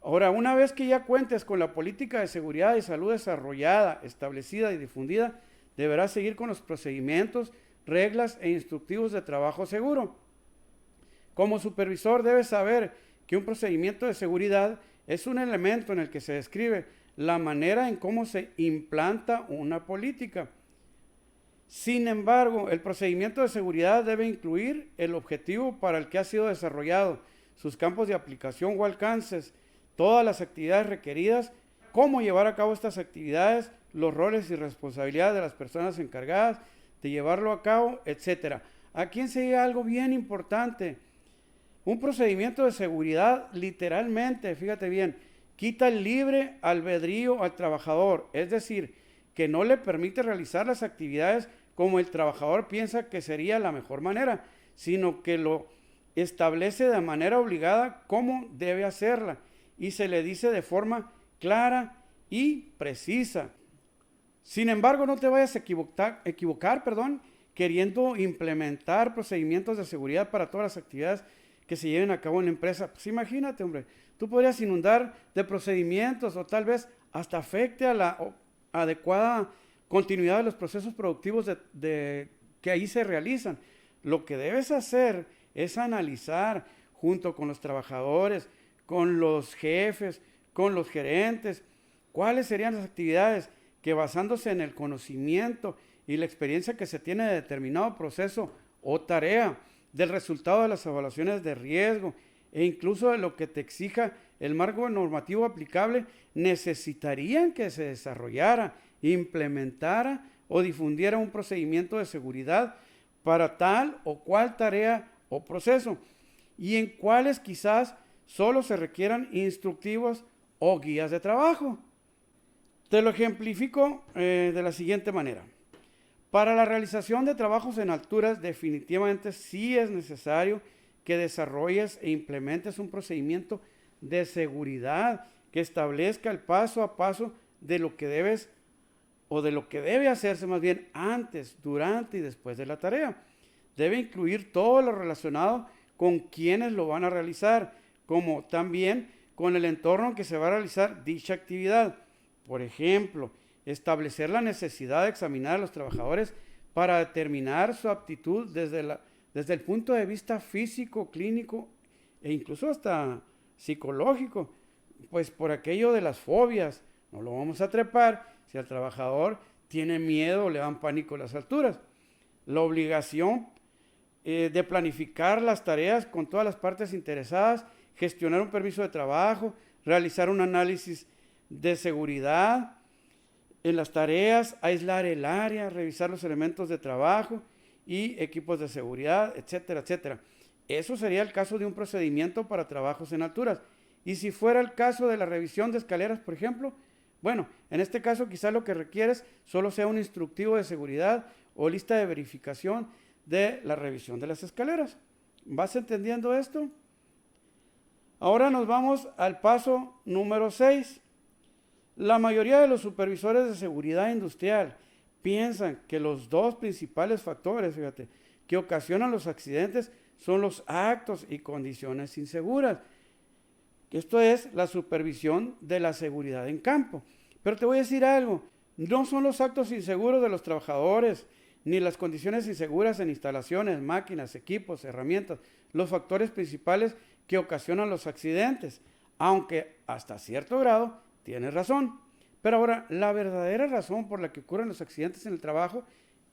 Ahora, una vez que ya cuentes con la política de seguridad y salud desarrollada, establecida y difundida, deberás seguir con los procedimientos, reglas e instructivos de trabajo seguro. Como supervisor debes saber que un procedimiento de seguridad es un elemento en el que se describe la manera en cómo se implanta una política. Sin embargo, el procedimiento de seguridad debe incluir el objetivo para el que ha sido desarrollado, sus campos de aplicación o alcances, todas las actividades requeridas, cómo llevar a cabo estas actividades, los roles y responsabilidades de las personas encargadas de llevarlo a cabo, etc. Aquí enseguida hay algo bien importante. Un procedimiento de seguridad, literalmente, fíjate bien, quita el libre albedrío al trabajador, es decir, que no le permite realizar las actividades como el trabajador piensa que sería la mejor manera, sino que lo establece de manera obligada cómo debe hacerla y se le dice de forma clara y precisa. Sin embargo, no te vayas a equivocar, queriendo implementar procedimientos de seguridad para todas las actividades que se lleven a cabo en la empresa. Pues imagínate, hombre, tú podrías inundar de procedimientos o tal vez hasta afecte a la adecuada continuidad de los procesos productivos que ahí se realizan. Lo que debes hacer es analizar junto con los trabajadores, con los jefes, con los gerentes, cuáles serían las actividades que basándose en el conocimiento y la experiencia que se tiene de determinado proceso o tarea, del resultado de las evaluaciones de riesgo e incluso de lo que te exija el marco normativo aplicable, necesitarían que se desarrollara, implementara o difundiera un procedimiento de seguridad para tal o cual tarea o proceso, y en cuales quizás solo se requieran instructivos o guías de trabajo. Te lo ejemplifico de la siguiente manera. Para la realización de trabajos en alturas, definitivamente sí es necesario que desarrolles e implementes un procedimiento de seguridad que establezca el paso a paso de lo que debes o de lo que debe hacerse más bien antes, durante y después de la tarea. Debe incluir todo lo relacionado con quienes lo van a realizar, como también con el entorno en que se va a realizar dicha actividad. Por ejemplo, establecer la necesidad de examinar a los trabajadores para determinar su aptitud desde el punto de vista físico, clínico e incluso hasta psicológico, pues por aquello de las fobias, no lo vamos a trepar si el trabajador tiene miedo o le dan pánico a las alturas. La obligación de planificar las tareas con todas las partes interesadas, gestionar un permiso de trabajo, realizar un análisis de seguridad en las tareas, aislar el área, revisar los elementos de trabajo y equipos de seguridad, etcétera, etcétera. Eso sería el caso de un procedimiento para trabajos en alturas. Y si fuera el caso de la revisión de escaleras, por ejemplo, bueno, en este caso quizás lo que requieres solo sea un instructivo de seguridad o lista de verificación de la revisión de las escaleras. ¿Vas entendiendo esto? Ahora nos vamos al paso número 6. La mayoría de los supervisores de seguridad industrial piensan que los dos principales factores, que ocasionan los accidentes son los actos y condiciones inseguras. Esto es la supervisión de la seguridad en campo. Pero te voy a decir algo, no son los actos inseguros de los trabajadores, ni las condiciones inseguras en instalaciones, máquinas, equipos, herramientas, los factores principales que ocasionan los accidentes, aunque hasta cierto grado tienes razón. Pero ahora, la verdadera razón por la que ocurren los accidentes en el trabajo,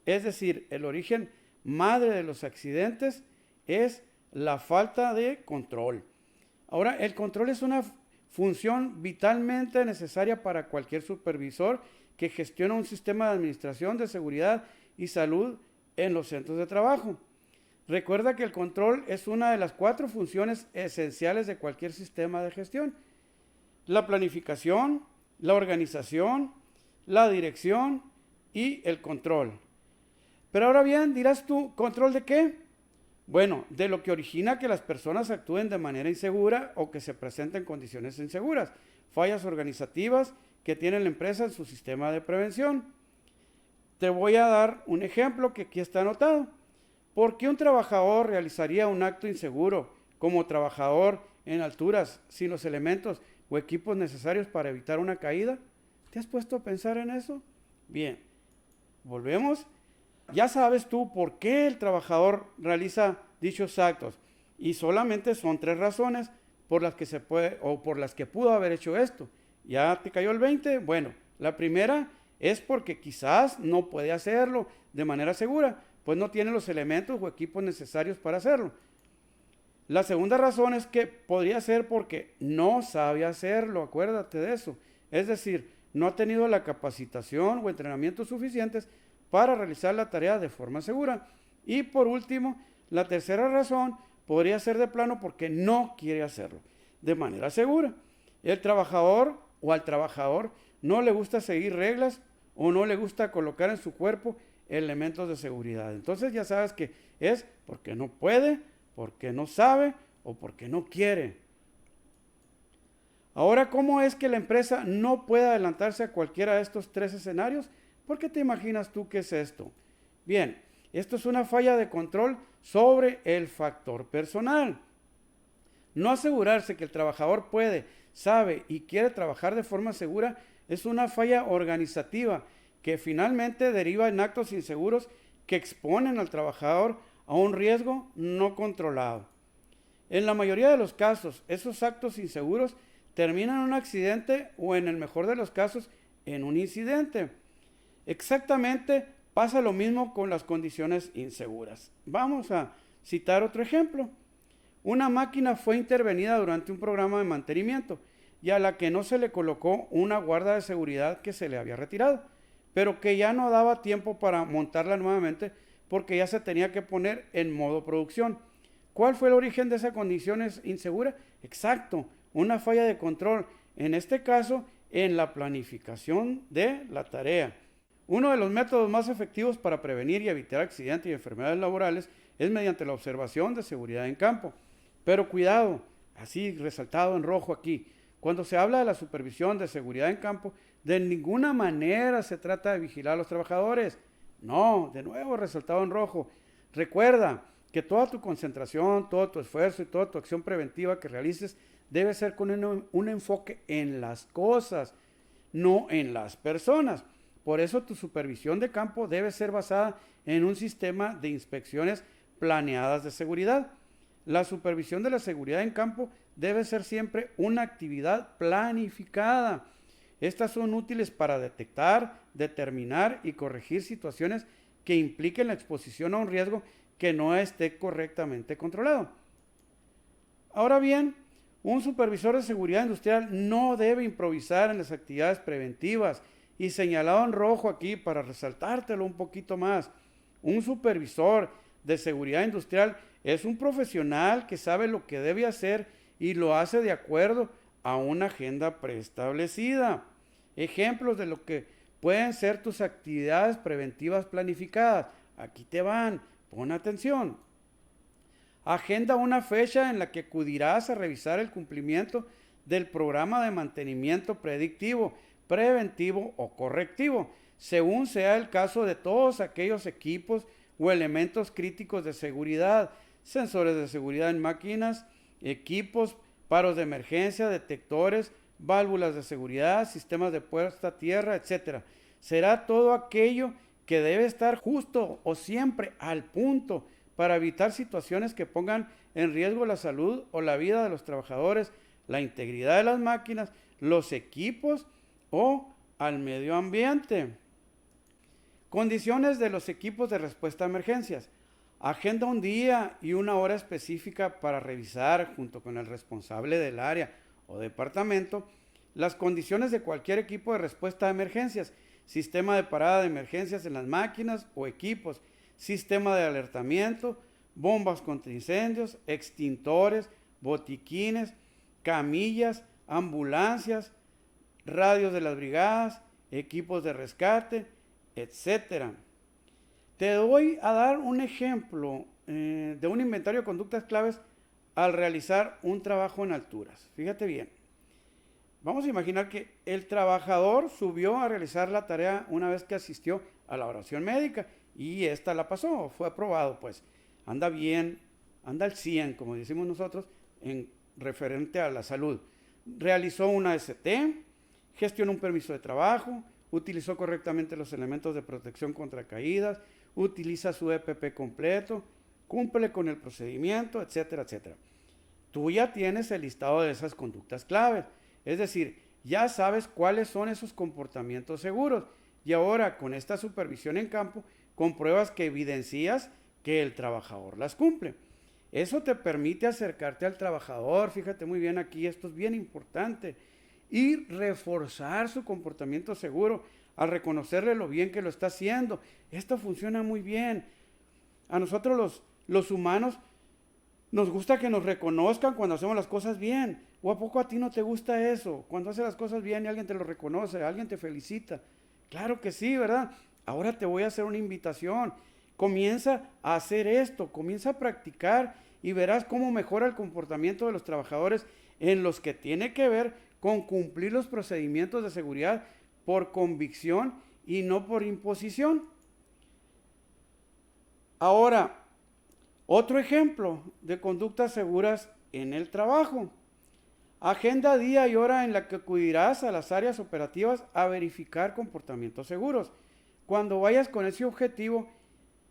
es decir, el origen madre de los accidentes, es la falta de control. Ahora, el control es una función vitalmente necesaria para cualquier supervisor que gestiona un sistema de administración de seguridad y salud en los centros de trabajo. Recuerda que el control es una de las 4 funciones esenciales de cualquier sistema de gestión: la planificación, la organización, la dirección y el control. Pero ahora bien, dirás tú, ¿control de qué? Bueno, de lo que origina que las personas actúen de manera insegura o que se presenten condiciones inseguras, fallas organizativas que tiene la empresa en su sistema de prevención. Te voy a dar un ejemplo que aquí está anotado. ¿Por qué un trabajador realizaría un acto inseguro como trabajador en alturas sin los elementos o equipos necesarios para evitar una caída? ¿Te has puesto a pensar en eso? Bien, volvemos. Ya sabes tú por qué el trabajador realiza dichos actos, y solamente son 3 razones por las que se puede o por las que pudo haber hecho esto. ¿Ya te cayó el 20? Bueno, la primera es porque quizás no puede hacerlo de manera segura, pues no tiene los elementos o equipos necesarios para hacerlo. La segunda razón es que podría ser porque no sabe hacerlo, acuérdate de eso. Es decir, no ha tenido la capacitación o entrenamiento suficientes para realizar la tarea de forma segura. Y por último, la tercera razón podría ser de plano porque no quiere hacerlo de manera segura. El trabajador o al trabajador no le gusta seguir reglas o no le gusta colocar en su cuerpo elementos de seguridad. Entonces ya sabes que es porque no puede, porque no sabe o porque no quiere. Ahora, ¿cómo es que la empresa no puede adelantarse a cualquiera de estos 3 escenarios? ¿Por qué te imaginas tú que es esto? Bien, esto es una falla de control sobre el factor personal. No asegurarse que el trabajador puede, sabe y quiere trabajar de forma segura es una falla organizativa que finalmente deriva en actos inseguros que exponen al trabajador a un riesgo no controlado. En la mayoría de los casos, esos actos inseguros terminan en un accidente o, en el mejor de los casos, en un incidente. Exactamente pasa lo mismo con las condiciones inseguras. Vamos a citar otro ejemplo. Una máquina fue intervenida durante un programa de mantenimiento y a la que no se le colocó una guarda de seguridad que se le había retirado, pero que ya no daba tiempo para montarla nuevamente porque ya se tenía que poner en modo producción. ¿Cuál fue el origen de esa condición insegura? Exacto, una falla de control, en este caso en la planificación de la tarea. Uno de los métodos más efectivos para prevenir y evitar accidentes y enfermedades laborales es mediante la observación de seguridad en campo. Pero cuidado, así resaltado en rojo aquí, cuando se habla de la supervisión de seguridad en campo, de ninguna manera se trata de vigilar a los trabajadores. No, de nuevo resaltado en rojo. Recuerda que toda tu concentración, todo tu esfuerzo y toda tu acción preventiva que realices debe ser con un enfoque en las cosas, no en las personas. Por eso tu supervisión de campo debe ser basada en un sistema de inspecciones planeadas de seguridad. La supervisión de la seguridad en campo debe ser siempre una actividad planificada. Estas son útiles para detectar, determinar y corregir situaciones que impliquen la exposición a un riesgo que no esté correctamente controlado. Ahora bien, un supervisor de seguridad industrial no debe improvisar en las actividades preventivas, y señalado en rojo aquí para resaltártelo un poquito más. Un supervisor de seguridad industrial es un profesional que sabe lo que debe hacer y lo hace de acuerdo a una agenda preestablecida. Ejemplos de lo que pueden ser tus actividades preventivas planificadas. Aquí te van, pon atención. Agenda una fecha en la que acudirás a revisar el cumplimiento del programa de mantenimiento predictivo, preventivo o correctivo, según sea el caso de todos aquellos equipos o elementos críticos de seguridad, sensores de seguridad en máquinas, equipos, paros de emergencia, detectores, válvulas de seguridad, sistemas de puesta a tierra, etc. Será todo aquello que debe estar justo o siempre al punto para evitar situaciones que pongan en riesgo la salud o la vida de los trabajadores, la integridad de las máquinas, los equipos o al medio ambiente. Condiciones de los equipos de respuesta a emergencias. Agenda un día y una hora específica para revisar, junto con el responsable del área o departamento, las condiciones de cualquier equipo de respuesta a emergencias, sistema de parada de emergencias en las máquinas o equipos, sistema de alertamiento, bombas contra incendios, extintores, botiquines, camillas, ambulancias, radios de las brigadas, equipos de rescate, etc. Te voy a dar un ejemplo de un inventario de conductas claves al realizar un trabajo en alturas. Fíjate bien. Vamos a imaginar que el trabajador subió a realizar la tarea una vez que asistió a la oración médica y esta la pasó, fue aprobado, pues anda bien, anda al 100, como decimos nosotros, en referente a la salud. Realizó una ST, gestionó un permiso de trabajo, utilizó correctamente los elementos de protección contra caídas, utiliza su EPP completo, cumple con el procedimiento, etcétera, etcétera. Tú ya tienes el listado de esas conductas claves, es decir, ya sabes cuáles son esos comportamientos seguros y ahora con esta supervisión en campo compruebas que evidencias que el trabajador las cumple. Eso te permite acercarte al trabajador, fíjate muy bien aquí, esto es bien importante, y reforzar su comportamiento seguro al reconocerle lo bien que lo está haciendo. Esto funciona muy bien. A nosotros los humanos nos gusta que nos reconozcan cuando hacemos las cosas bien. ¿O a poco a ti no te gusta eso? Cuando haces las cosas bien y alguien te lo reconoce, alguien te felicita. Claro que sí, ¿verdad? Ahora te voy a hacer una invitación. Comienza a hacer esto, comienza a practicar y verás cómo mejora el comportamiento de los trabajadores en los que tiene que ver con cumplir los procedimientos de seguridad por convicción y no por imposición. Ahora, otro ejemplo de conductas seguras en el trabajo. Agenda día y hora en la que acudirás a las áreas operativas a verificar comportamientos seguros. Cuando vayas con ese objetivo,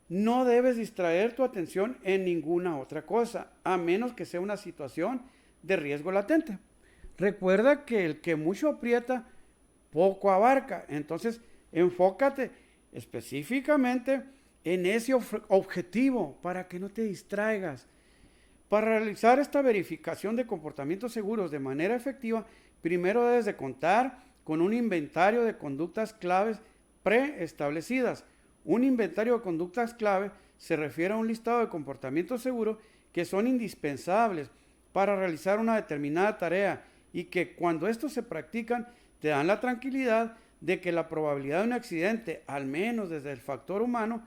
no debes distraer tu atención en ninguna otra cosa, a menos que sea una situación de riesgo latente. Recuerda que el que mucho aprieta, poco abarca. Entonces, enfócate específicamente en ese objetivo para que no te distraigas. Para realizar esta verificación de comportamientos seguros de manera efectiva, primero debes de contar con un inventario de conductas claves preestablecidas. Un inventario de conductas clave se refiere a un listado de comportamientos seguros que son indispensables para realizar una determinada tarea y que cuando estos se practican te dan la tranquilidad de que la probabilidad de un accidente, al menos desde el factor humano,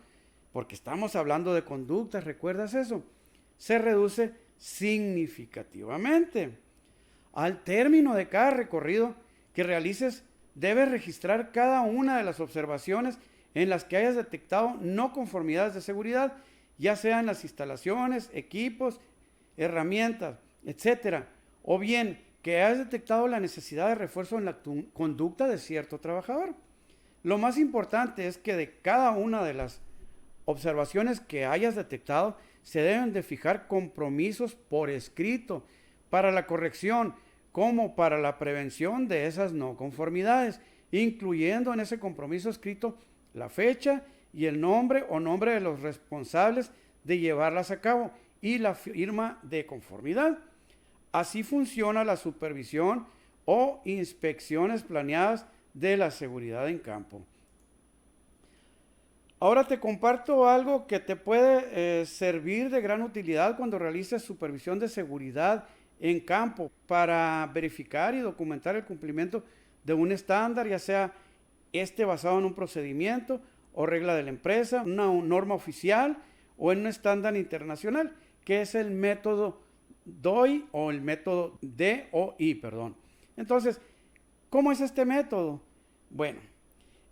porque estamos hablando de conductas, ¿recuerdas eso?, se reduce significativamente. Al término de cada recorrido que realices, debes registrar cada una de las observaciones en las que hayas detectado no conformidades de seguridad, ya sean las instalaciones, equipos, herramientas, etcétera, o bien que hayas detectado la necesidad de refuerzo en la conducta de cierto trabajador. Lo más importante es que de cada una de las observaciones que hayas detectado se deben de fijar compromisos por escrito para la corrección como para la prevención de esas no conformidades, incluyendo en ese compromiso escrito la fecha y el nombre o nombre de los responsables de llevarlas a cabo y la firma de conformidad. Así funciona la supervisión o inspecciones planeadas de la seguridad en campo. Ahora te comparto algo que te puede servir de gran utilidad cuando realices supervisión de seguridad en campo para verificar y documentar el cumplimiento de un estándar, ya sea basado en un procedimiento o regla de la empresa, una norma oficial o en un estándar internacional, que es el método DOI o el método DOI, perdón. Entonces, ¿cómo es este método? Bueno,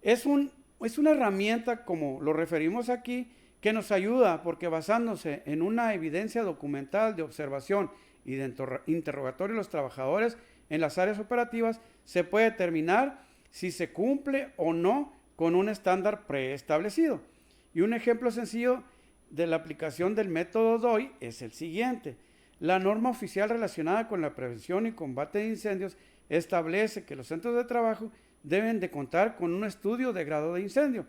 es una herramienta, como lo referimos aquí, que nos ayuda porque basándose en una evidencia documental de observación y de interrogatorio de los trabajadores en las áreas operativas, se puede determinar si se cumple o no con un estándar preestablecido. Y un ejemplo sencillo de la aplicación del método DOI es el siguiente. La norma oficial relacionada con la prevención y combate de incendios establece que los centros de trabajo deben de contar con un estudio de grado de incendio.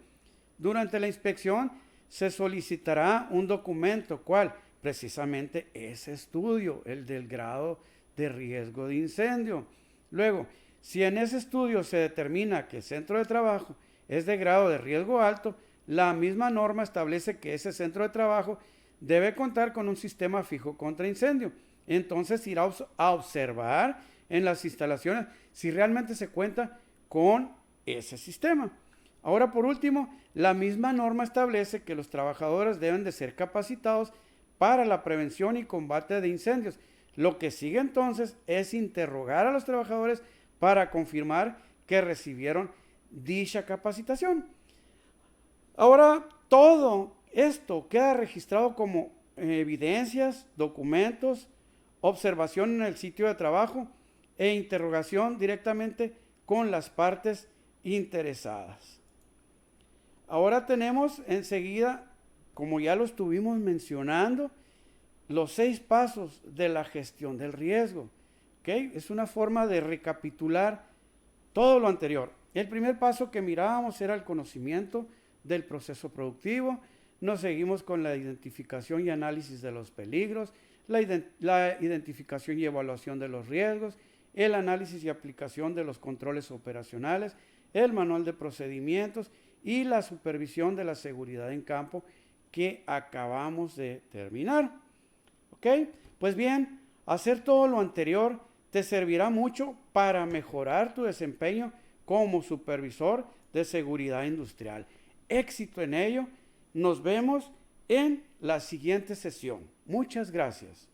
Durante la inspección se solicitará un documento, ¿cuál? Precisamente ese estudio, el del grado de riesgo de incendio. Luego, si en ese estudio se determina que el centro de trabajo es de grado de riesgo alto, la misma norma establece que ese centro de trabajo debe contar con un sistema fijo contra incendio. Entonces irá a observar en las instalaciones si realmente se cuenta con ese sistema. Ahora, por último, la misma norma establece que los trabajadores deben de ser capacitados para la prevención y combate de incendios. Lo que sigue entonces es interrogar a los trabajadores para confirmar que recibieron dicha capacitación. Ahora, todo esto queda registrado como evidencias, documentos, observación en el sitio de trabajo e interrogación directamente con las partes interesadas. Ahora tenemos enseguida, como ya lo estuvimos mencionando, los 6 pasos de la gestión del riesgo. ¿Okay? Es una forma de recapitular todo lo anterior. El primer paso que mirábamos era el conocimiento del proceso productivo. Nos seguimos con la identificación y análisis de los peligros, la identificación y evaluación de los riesgos, el análisis y aplicación de los controles operacionales, el manual de procedimientos y la supervisión de la seguridad en campo que acabamos de terminar. ¿Ok? Pues bien, hacer todo lo anterior te servirá mucho para mejorar tu desempeño como supervisor de seguridad industrial. Éxito en ello. Nos vemos en la siguiente sesión. Muchas gracias.